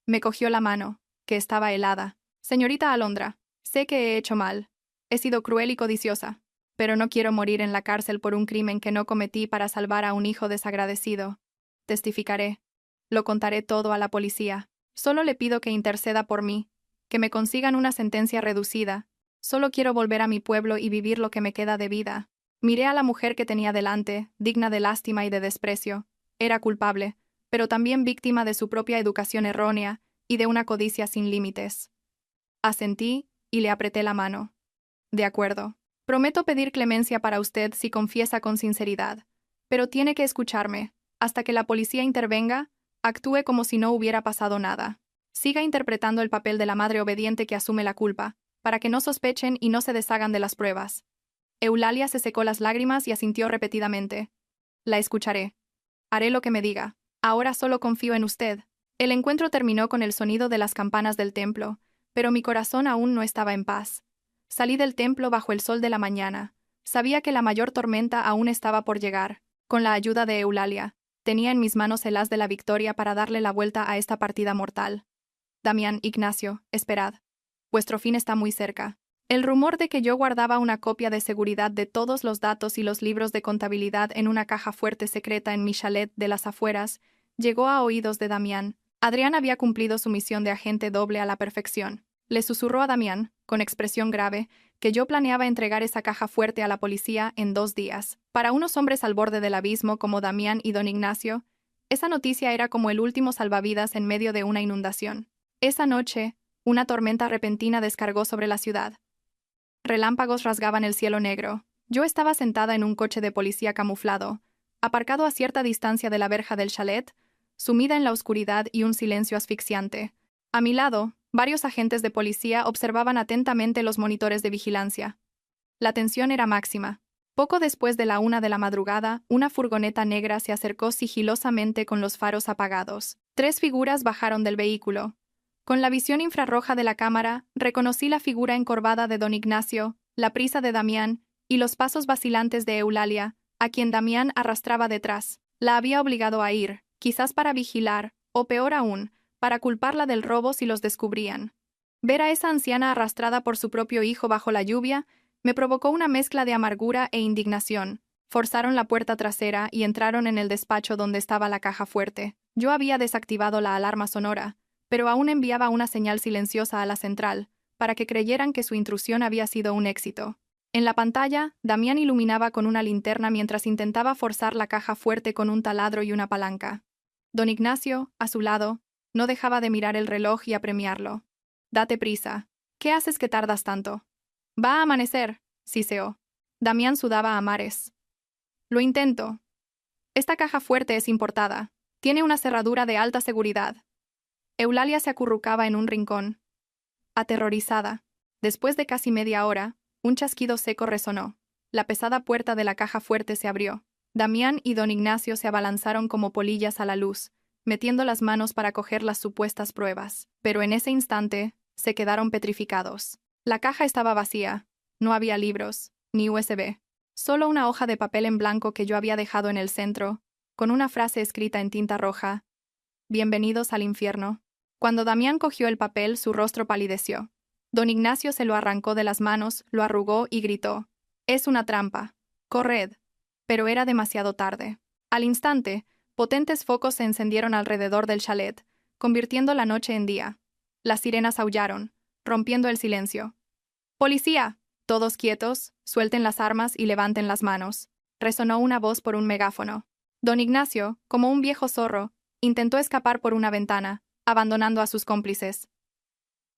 Me cogió la mano, que estaba helada. «Señorita Alondra, sé que he hecho mal. He sido cruel y codiciosa. Pero no quiero morir en la cárcel por un crimen que no cometí para salvar a un hijo desagradecido. Testificaré. Lo contaré todo a la policía. Solo le pido que interceda por mí, que me consigan una sentencia reducida. Solo quiero volver a mi pueblo y vivir lo que me queda de vida». Miré a la mujer que tenía delante, digna de lástima y de desprecio. Era culpable, pero también víctima de su propia educación errónea y de una codicia sin límites. Asentí y le apreté la mano. «De acuerdo. Prometo pedir clemencia para usted si confiesa con sinceridad. Pero tiene que escucharme. Hasta que la policía intervenga, actúe como si no hubiera pasado nada. Siga interpretando el papel de la madre obediente que asume la culpa, para que no sospechen y no se deshagan de las pruebas». Eulalia se secó las lágrimas y asintió repetidamente. «La escucharé. Haré lo que me diga. Ahora solo confío en usted». El encuentro terminó con el sonido de las campanas del templo, pero mi corazón aún no estaba en paz. Salí del templo bajo el sol de la mañana. Sabía que la mayor tormenta aún estaba por llegar. Con la ayuda de Eulalia, tenía en mis manos el haz de la victoria para darle la vuelta a esta partida mortal. «Damián, Ignacio, esperad. Vuestro fin está muy cerca». El rumor de que yo guardaba una copia de seguridad de todos los datos y los libros de contabilidad en una caja fuerte secreta en mi chalet de las afueras llegó a oídos de Damián. Adrián había cumplido su misión de agente doble a la perfección. Le susurró a Damián, con expresión grave, que yo planeaba entregar esa caja fuerte a la policía en 2 días. Para unos hombres al borde del abismo como Damián y don Ignacio, esa noticia era como el último salvavidas en medio de una inundación. Esa noche, una tormenta repentina descargó sobre la ciudad. Relámpagos rasgaban el cielo negro. Yo estaba sentada en un coche de policía camuflado, aparcado a cierta distancia de la verja del chalet, sumida en la oscuridad y un silencio asfixiante. A mi lado, varios agentes de policía observaban atentamente los monitores de vigilancia. La tensión era máxima. Poco después de la 1 de la madrugada, una furgoneta negra se acercó sigilosamente con los faros apagados. 3 figuras bajaron del vehículo. Con la visión infrarroja de la cámara, reconocí la figura encorvada de don Ignacio, la prisa de Damián y los pasos vacilantes de Eulalia, a quien Damián arrastraba detrás. La había obligado a ir, quizás para vigilar, o peor aún, para culparla del robo si los descubrían. Ver a esa anciana arrastrada por su propio hijo bajo la lluvia me provocó una mezcla de amargura e indignación. Forzaron la puerta trasera y entraron en el despacho donde estaba la caja fuerte. Yo había desactivado la alarma sonora, pero aún enviaba una señal silenciosa a la central, para que creyeran que su intrusión había sido un éxito. En la pantalla, Damián iluminaba con una linterna mientras intentaba forzar la caja fuerte con un taladro y una palanca. Don Ignacio, a su lado, no dejaba de mirar el reloj y apremiarlo. «Date prisa. ¿Qué haces que tardas tanto?» «Va a amanecer», siseó. Damián sudaba a mares. «Lo intento. Esta caja fuerte es importada. Tiene una cerradura de alta seguridad. Eulalia se acurrucaba en un rincón, aterrorizada. Después de casi media hora, un chasquido seco resonó. La pesada puerta de la caja fuerte se abrió. Damián y don Ignacio se abalanzaron como polillas a la luz, metiendo las manos para coger las supuestas pruebas. Pero en ese instante, se quedaron petrificados. La caja estaba vacía. No había libros, ni USB. Solo una hoja de papel en blanco que yo había dejado en el centro, con una frase escrita en tinta roja. Bienvenidos al infierno. Cuando Damián cogió el papel, su rostro palideció. Don Ignacio se lo arrancó de las manos, lo arrugó y gritó: «Es una trampa. Corred». Pero era demasiado tarde. Al instante, potentes focos se encendieron alrededor del chalet, convirtiendo la noche en día. Las sirenas aullaron, rompiendo el silencio. «¡Policía! Todos quietos, suelten las armas y levanten las manos», resonó una voz por un megáfono. Don Ignacio, como un viejo zorro, intentó escapar por una ventana, abandonando a sus cómplices.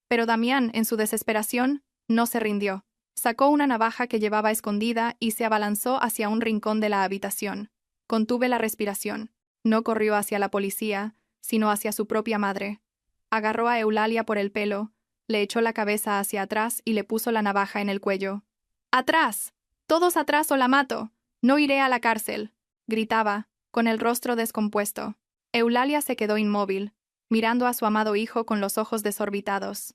Pero Damián, en su desesperación, no se rindió. Sacó una navaja que llevaba escondida y se abalanzó hacia un rincón de la habitación. Contuve la respiración. No corrió hacia la policía, sino hacia su propia madre. Agarró a Eulalia por el pelo, le echó la cabeza hacia atrás y le puso la navaja en el cuello. «¡Atrás! ¡Todos atrás o la mato! ¡No iré a la cárcel!», gritaba, con el rostro descompuesto. Eulalia se quedó inmóvil, mirando a su amado hijo con los ojos desorbitados.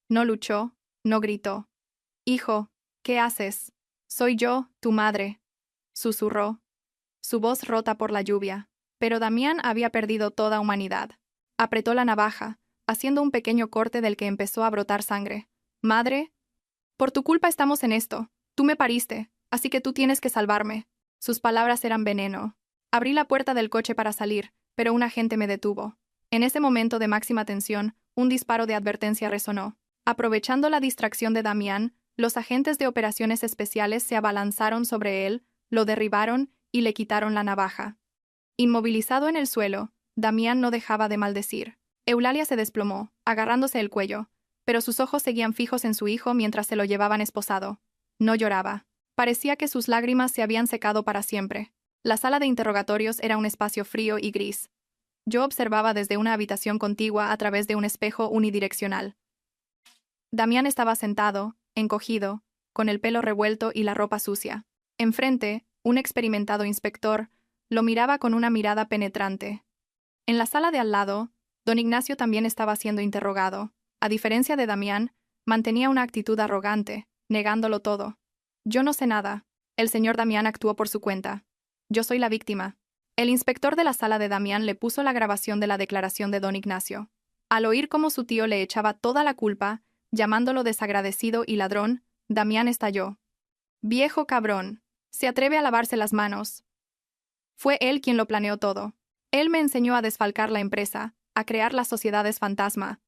No luchó, no gritó. «Hijo, ¿qué haces? Soy yo, tu madre», susurró, su voz rota por la lluvia. Pero Damián había perdido toda humanidad. Apretó la navaja, haciendo un pequeño corte del que empezó a brotar sangre. «Madre, por tu culpa estamos en esto. Tú me pariste, así que tú tienes que salvarme». Sus palabras eran veneno. Abrí la puerta del coche para salir, pero un agente me detuvo. En ese momento de máxima tensión, un disparo de advertencia resonó. Aprovechando la distracción de Damián, los agentes de operaciones especiales se abalanzaron sobre él, lo derribaron y le quitaron la navaja. Inmovilizado en el suelo, Damián no dejaba de maldecir. Eulalia se desplomó, agarrándose el cuello, pero sus ojos seguían fijos en su hijo mientras se lo llevaban esposado. No lloraba. Parecía que sus lágrimas se habían secado para siempre. La sala de interrogatorios era un espacio frío y gris. Yo observaba desde una habitación contigua a través de un espejo unidireccional. Damián estaba sentado, encogido, con el pelo revuelto y la ropa sucia. Enfrente, un experimentado inspector lo miraba con una mirada penetrante. En la sala de al lado, don Ignacio también estaba siendo interrogado. A diferencia de Damián, mantenía una actitud arrogante, negándolo todo. «Yo no sé nada. El señor Damián actuó por su cuenta. Yo soy la víctima». El inspector de la sala de Damián le puso la grabación de la declaración de don Ignacio. Al oír cómo su tío le echaba toda la culpa, llamándolo desagradecido y ladrón, Damián estalló. «Viejo cabrón. Se atreve a lavarse las manos. Fue él quien lo planeó todo. Él me enseñó a desfalcar la empresa, a crear las sociedades fantasma».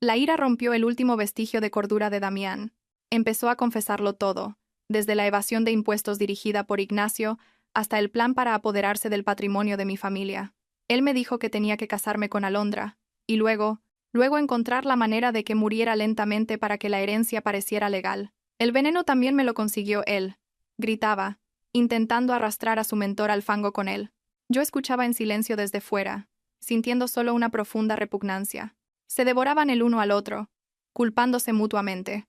La ira rompió el último vestigio de cordura de Damián. Empezó a confesarlo todo, desde la evasión de impuestos dirigida por Ignacio hasta el plan para apoderarse del patrimonio de mi familia. Él me dijo que tenía que casarme con Alondra, y luego encontrar la manera de que muriera lentamente para que la herencia pareciera legal. «El veneno también me lo consiguió él», gritaba, intentando arrastrar a su mentor al fango con él. Yo escuchaba en silencio desde fuera, sintiendo solo una profunda repugnancia. Se devoraban el uno al otro, culpándose mutuamente.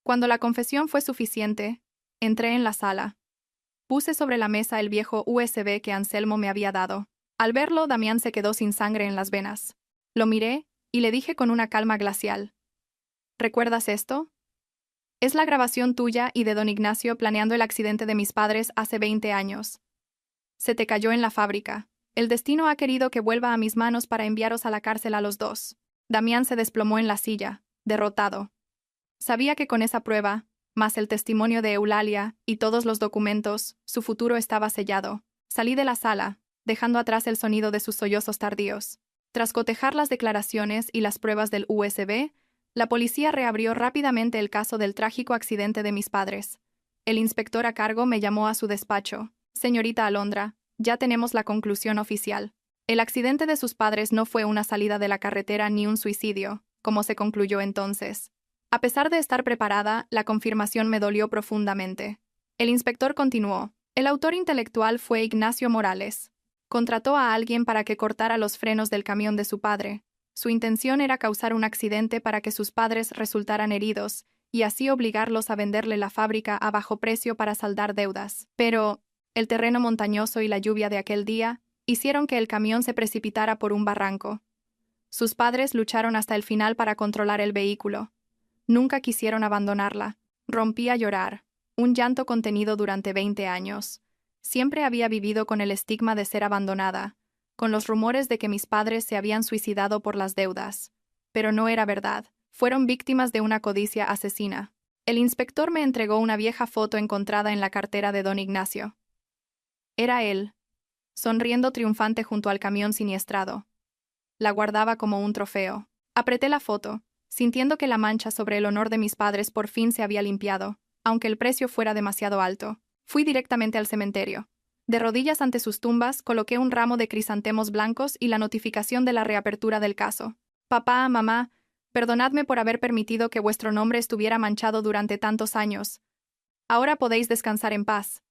Cuando la confesión fue suficiente, entré en la sala. Puse sobre la mesa el viejo USB que Anselmo me había dado. Al verlo, Damián se quedó sin sangre en las venas. Lo miré y le dije con una calma glacial: «¿Recuerdas esto? Es la grabación tuya y de don Ignacio planeando el accidente de mis padres hace 20 años. Se te cayó en la fábrica. El destino ha querido que vuelva a mis manos para enviaros a la cárcel a los dos». Damián se desplomó en la silla, derrotado. Sabía que con esa prueba, más el testimonio de Eulalia y todos los documentos, su futuro estaba sellado. Salí de la sala, dejando atrás el sonido de sus sollozos tardíos. Tras cotejar las declaraciones y las pruebas del USB, la policía reabrió rápidamente el caso del trágico accidente de mis padres. El inspector a cargo me llamó a su despacho. «Señorita Alondra, ya tenemos la conclusión oficial. El accidente de sus padres no fue una salida de la carretera ni un suicidio, como se concluyó entonces». A pesar de estar preparada, la confirmación me dolió profundamente. El inspector continuó: «El autor intelectual fue Ignacio Morales. Contrató a alguien para que cortara los frenos del camión de su padre. Su intención era causar un accidente para que sus padres resultaran heridos, y así obligarlos a venderle la fábrica a bajo precio para saldar deudas. Pero el terreno montañoso y la lluvia de aquel día hicieron que el camión se precipitara por un barranco. Sus padres lucharon hasta el final para controlar el vehículo. Nunca quisieron abandonarla. Rompí a llorar, un llanto contenido durante 20 años. Siempre había vivido con el estigma de ser abandonada, con los rumores de que mis padres se habían suicidado por las deudas. Pero no era verdad. Fueron víctimas de una codicia asesina. El inspector me entregó una vieja foto encontrada en la cartera de don Ignacio. Era él, sonriendo triunfante junto al camión siniestrado. La guardaba como un trofeo. Apreté la foto, sintiendo que la mancha sobre el honor de mis padres por fin se había limpiado, aunque el precio fuera demasiado alto. Fui directamente al cementerio. De rodillas ante sus tumbas, coloqué un ramo de crisantemos blancos y la notificación de la reapertura del caso. Papá, mamá, perdonadme por haber permitido que vuestro nombre estuviera manchado durante tantos años. Ahora podéis descansar en paz.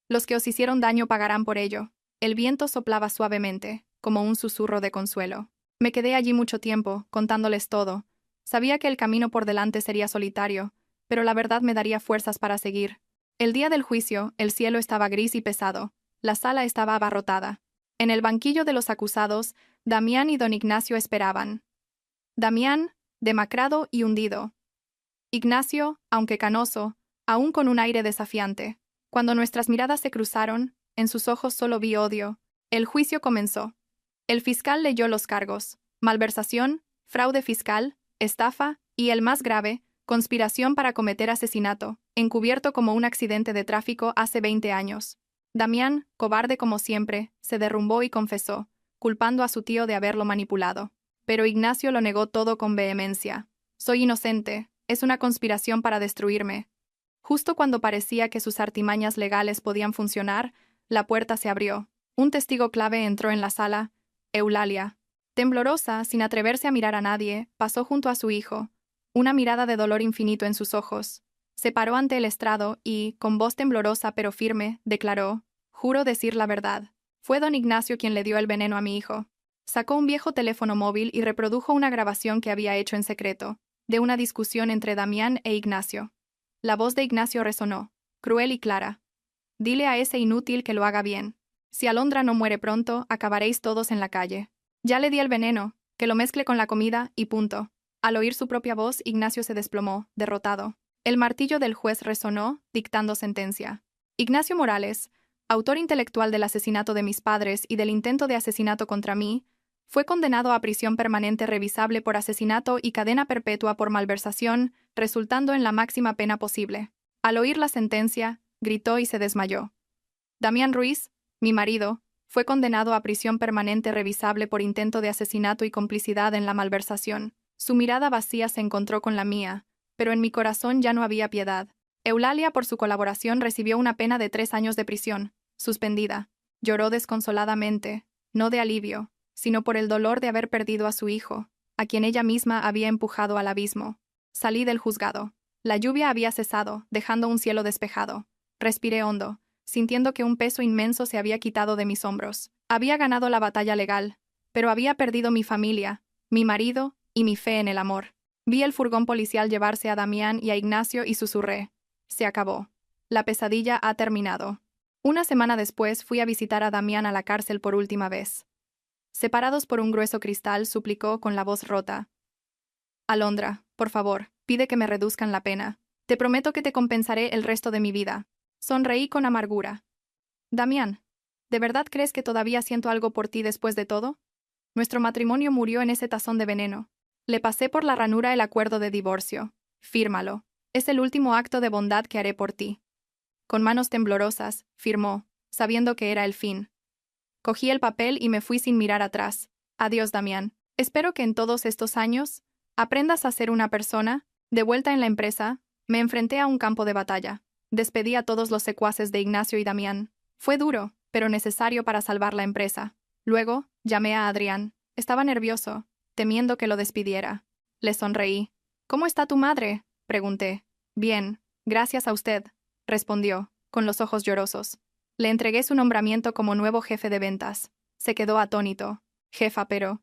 Los que os hicieron daño pagarán por ello. El viento soplaba suavemente, como un susurro de consuelo. Me quedé allí mucho tiempo, contándoles todo. Sabía que el camino por delante sería solitario, pero la verdad me daría fuerzas para seguir. El día del juicio, el cielo estaba gris y pesado. La sala estaba abarrotada. En el banquillo de los acusados, Damián y don Ignacio esperaban. Damián, demacrado y hundido. Ignacio, aunque canoso, aún con un aire desafiante. Cuando nuestras miradas se cruzaron, en sus ojos solo vi odio. El juicio comenzó. El fiscal leyó los cargos: malversación, fraude fiscal, estafa y, el más grave, conspiración para cometer asesinato, encubierto como un accidente de tráfico hace 20 años. Damián, cobarde como siempre, se derrumbó y confesó, culpando a su tío de haberlo manipulado. Pero Ignacio lo negó todo con vehemencia. Soy inocente, es una conspiración para destruirme. Justo cuando parecía que sus artimañas legales podían funcionar, la puerta se abrió. Un testigo clave entró en la sala, Eulalia. Temblorosa, sin atreverse a mirar a nadie, pasó junto a su hijo, una mirada de dolor infinito en sus ojos. Se paró ante el estrado y, con voz temblorosa pero firme, declaró: «Juro decir la verdad. Fue don Ignacio quien le dio el veneno a mi hijo». Sacó un viejo teléfono móvil y reprodujo una grabación que había hecho en secreto, de una discusión entre Damián e Ignacio. La voz de Ignacio resonó, cruel y clara. «Dile a ese inútil que lo haga bien. Si Alondra no muere pronto, acabaréis todos en la calle. Ya le di el veneno, que lo mezcle con la comida y punto». Al oír su propia voz, Ignacio se desplomó, derrotado. El martillo del juez resonó, dictando sentencia. Ignacio Morales, autor intelectual del asesinato de mis padres y del intento de asesinato contra mí, fue condenado a prisión permanente revisable por asesinato y cadena perpetua por malversación, resultando en la máxima pena posible. Al oír la sentencia, gritó y se desmayó. Damián Ruiz, mi marido, fue condenado a prisión permanente revisable por intento de asesinato y complicidad en la malversación. Su mirada vacía se encontró con la mía, pero en mi corazón ya no había piedad. Eulalia, por su colaboración, recibió una pena de 3 años de prisión, suspendida. Lloró desconsoladamente, no de alivio, sino por el dolor de haber perdido a su hijo, a quien ella misma había empujado al abismo. Salí del juzgado. La lluvia había cesado, dejando un cielo despejado. Respiré hondo, sintiendo que un peso inmenso se había quitado de mis hombros. Había ganado la batalla legal, pero había perdido mi familia, mi marido y mi fe en el amor. Vi el furgón policial llevarse a Damián y a Ignacio y susurré: «Se acabó. La pesadilla ha terminado». Una semana después fui a visitar a Damián a la cárcel por última vez. Separados por un grueso cristal, suplicó con la voz rota: «Alondra, por favor, pide que me reduzcan la pena. Te prometo que te compensaré el resto de mi vida». Sonreí con amargura. «Damián, ¿de verdad crees que todavía siento algo por ti después de todo? Nuestro matrimonio murió en ese tazón de veneno. Le pasé por la ranura el acuerdo de divorcio. Fírmalo. Es el último acto de bondad que haré por ti». Con manos temblorosas, firmó, sabiendo que era el fin. Cogí el papel y me fui sin mirar atrás. «Adiós, Damián. Espero que en todos estos años aprendas a ser una persona». De vuelta en la empresa, me enfrenté a un campo de batalla. Despedí a todos los secuaces de Ignacio y Damián. Fue duro, pero necesario para salvar la empresa. Luego, llamé a Adrián. Estaba nervioso, temiendo que lo despidiera. Le sonreí. «¿Cómo está tu madre?», pregunté. «Bien, gracias a usted», respondió, con los ojos llorosos. Le entregué su nombramiento como nuevo jefe de ventas. Se quedó atónito. Jefa, pero...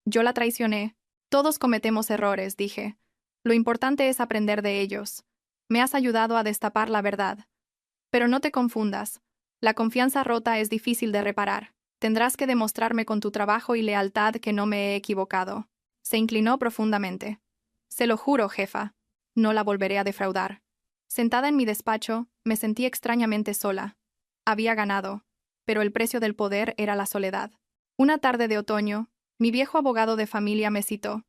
Yo la traicioné. Todos cometemos errores, dije. Lo importante es aprender de ellos. Me has ayudado a destapar la verdad. Pero no te confundas. La confianza rota es difícil de reparar. Tendrás que demostrarme con tu trabajo y lealtad que no me he equivocado. Se inclinó profundamente. Se lo juro, jefa. No la volveré a defraudar. Sentada en mi despacho, me sentí extrañamente sola. Había ganado, pero el precio del poder era la soledad. Una tarde de otoño, mi viejo abogado de familia me citó.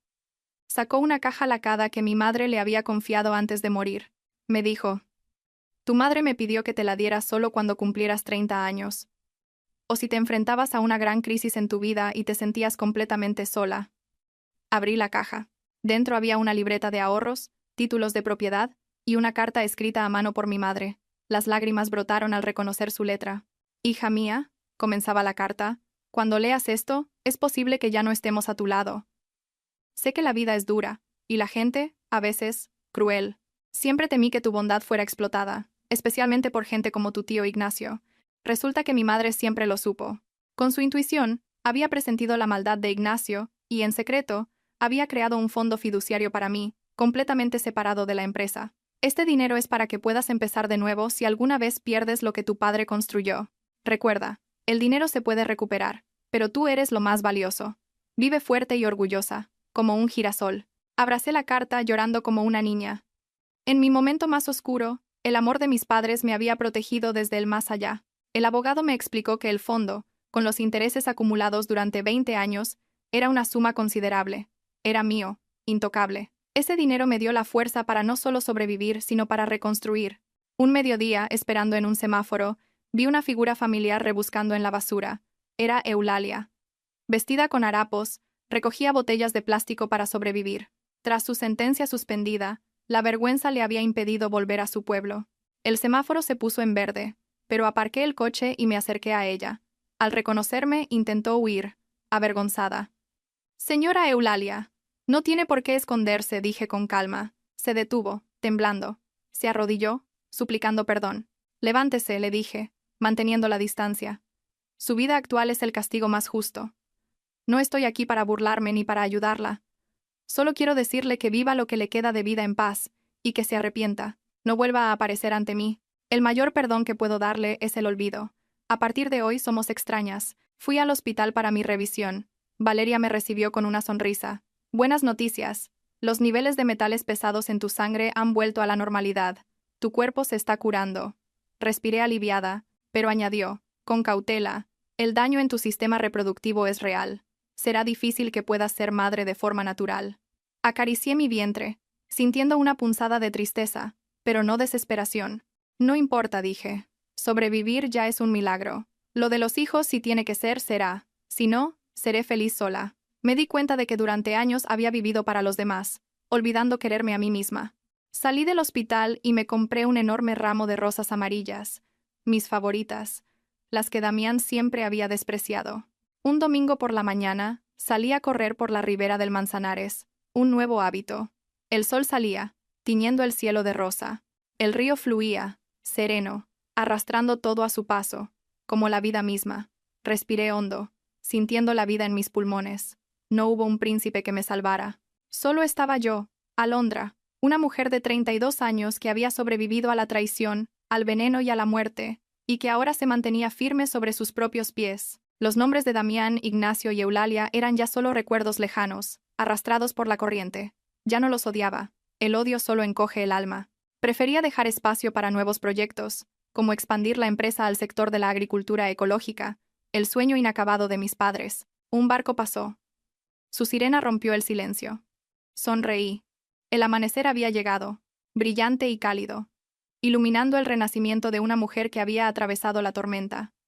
Sacó una caja lacada que mi madre le había confiado antes de morir. Me dijo: tu madre me pidió que te la diera solo cuando cumplieras 30 años. O si te enfrentabas a una gran crisis en tu vida y te sentías completamente sola. Abrí la caja. Dentro había una libreta de ahorros, títulos de propiedad y una carta escrita a mano por mi madre. Las lágrimas brotaron al reconocer su letra. Hija mía, comenzaba la carta, cuando leas esto, es posible que ya no estemos a tu lado. Sé que la vida es dura, y la gente, a veces, cruel. Siempre temí que tu bondad fuera explotada, especialmente por gente como tu tío Ignacio. Resulta que mi madre siempre lo supo. Con su intuición, había presentido la maldad de Ignacio y, en secreto, había creado un fondo fiduciario para mí, completamente separado de la empresa. Este dinero es para que puedas empezar de nuevo si alguna vez pierdes lo que tu padre construyó. Recuerda, el dinero se puede recuperar, pero tú eres lo más valioso. Vive fuerte y orgullosa, como un girasol. Abracé la carta llorando como una niña. En mi momento más oscuro, el amor de mis padres me había protegido desde el más allá. El abogado me explicó que el fondo, con los intereses acumulados durante 20 años, era una suma considerable. Era mío, intocable. Ese dinero me dio la fuerza para no solo sobrevivir, sino para reconstruir. Un mediodía, esperando en un semáforo, vi una figura familiar rebuscando en la basura. Era Eulalia. Vestida con harapos, recogía botellas de plástico para sobrevivir. Tras su sentencia suspendida, la vergüenza le había impedido volver a su pueblo. El semáforo se puso en verde, pero aparqué el coche y me acerqué a ella. Al reconocerme, intentó huir, avergonzada. Señora Eulalia, no tiene por qué esconderse, dije con calma. Se detuvo, temblando. Se arrodilló, suplicando perdón. Levántese, le dije, manteniendo la distancia. Su vida actual es el castigo más justo. No estoy aquí para burlarme ni para ayudarla. Solo quiero decirle que viva lo que le queda de vida en paz, y que se arrepienta. No vuelva a aparecer ante mí. El mayor perdón que puedo darle es el olvido. A partir de hoy somos extrañas. Fui al hospital para mi revisión. Valeria me recibió con una sonrisa. Buenas noticias. Los niveles de metales pesados en tu sangre han vuelto a la normalidad. Tu cuerpo se está curando. Respiré aliviada, pero añadió, con cautela, el daño en tu sistema reproductivo es real. Será difícil que puedas ser madre de forma natural. Acaricié mi vientre, sintiendo una punzada de tristeza, pero no desesperación. No importa, dije. Sobrevivir ya es un milagro. Lo de los hijos, si tiene que ser, será. Si no, seré feliz sola. Me di cuenta de que durante años había vivido para los demás, olvidando quererme a mí misma. Salí del hospital y me compré un enorme ramo de rosas amarillas, mis favoritas, las que Damián siempre había despreciado. Un domingo por la mañana, salí a correr por la ribera del Manzanares, un nuevo hábito. El sol salía, tiñendo el cielo de rosa. El río fluía, sereno, arrastrando todo a su paso, como la vida misma. Respiré hondo, sintiendo la vida en mis pulmones. No hubo un príncipe que me salvara. Solo estaba yo, Alondra, una mujer de 32 años que había sobrevivido a la traición, al veneno y a la muerte, y que ahora se mantenía firme sobre sus propios pies. Los nombres de Damián, Ignacio y Eulalia eran ya solo recuerdos lejanos, arrastrados por la corriente. Ya no los odiaba. El odio solo encoge el alma. Prefería dejar espacio para nuevos proyectos, como expandir la empresa al sector de la agricultura ecológica, el sueño inacabado de mis padres. Un barco pasó. Su sirena rompió el silencio. Sonreí. El amanecer había llegado, brillante y cálido, iluminando el renacimiento de una mujer que había atravesado la tormenta.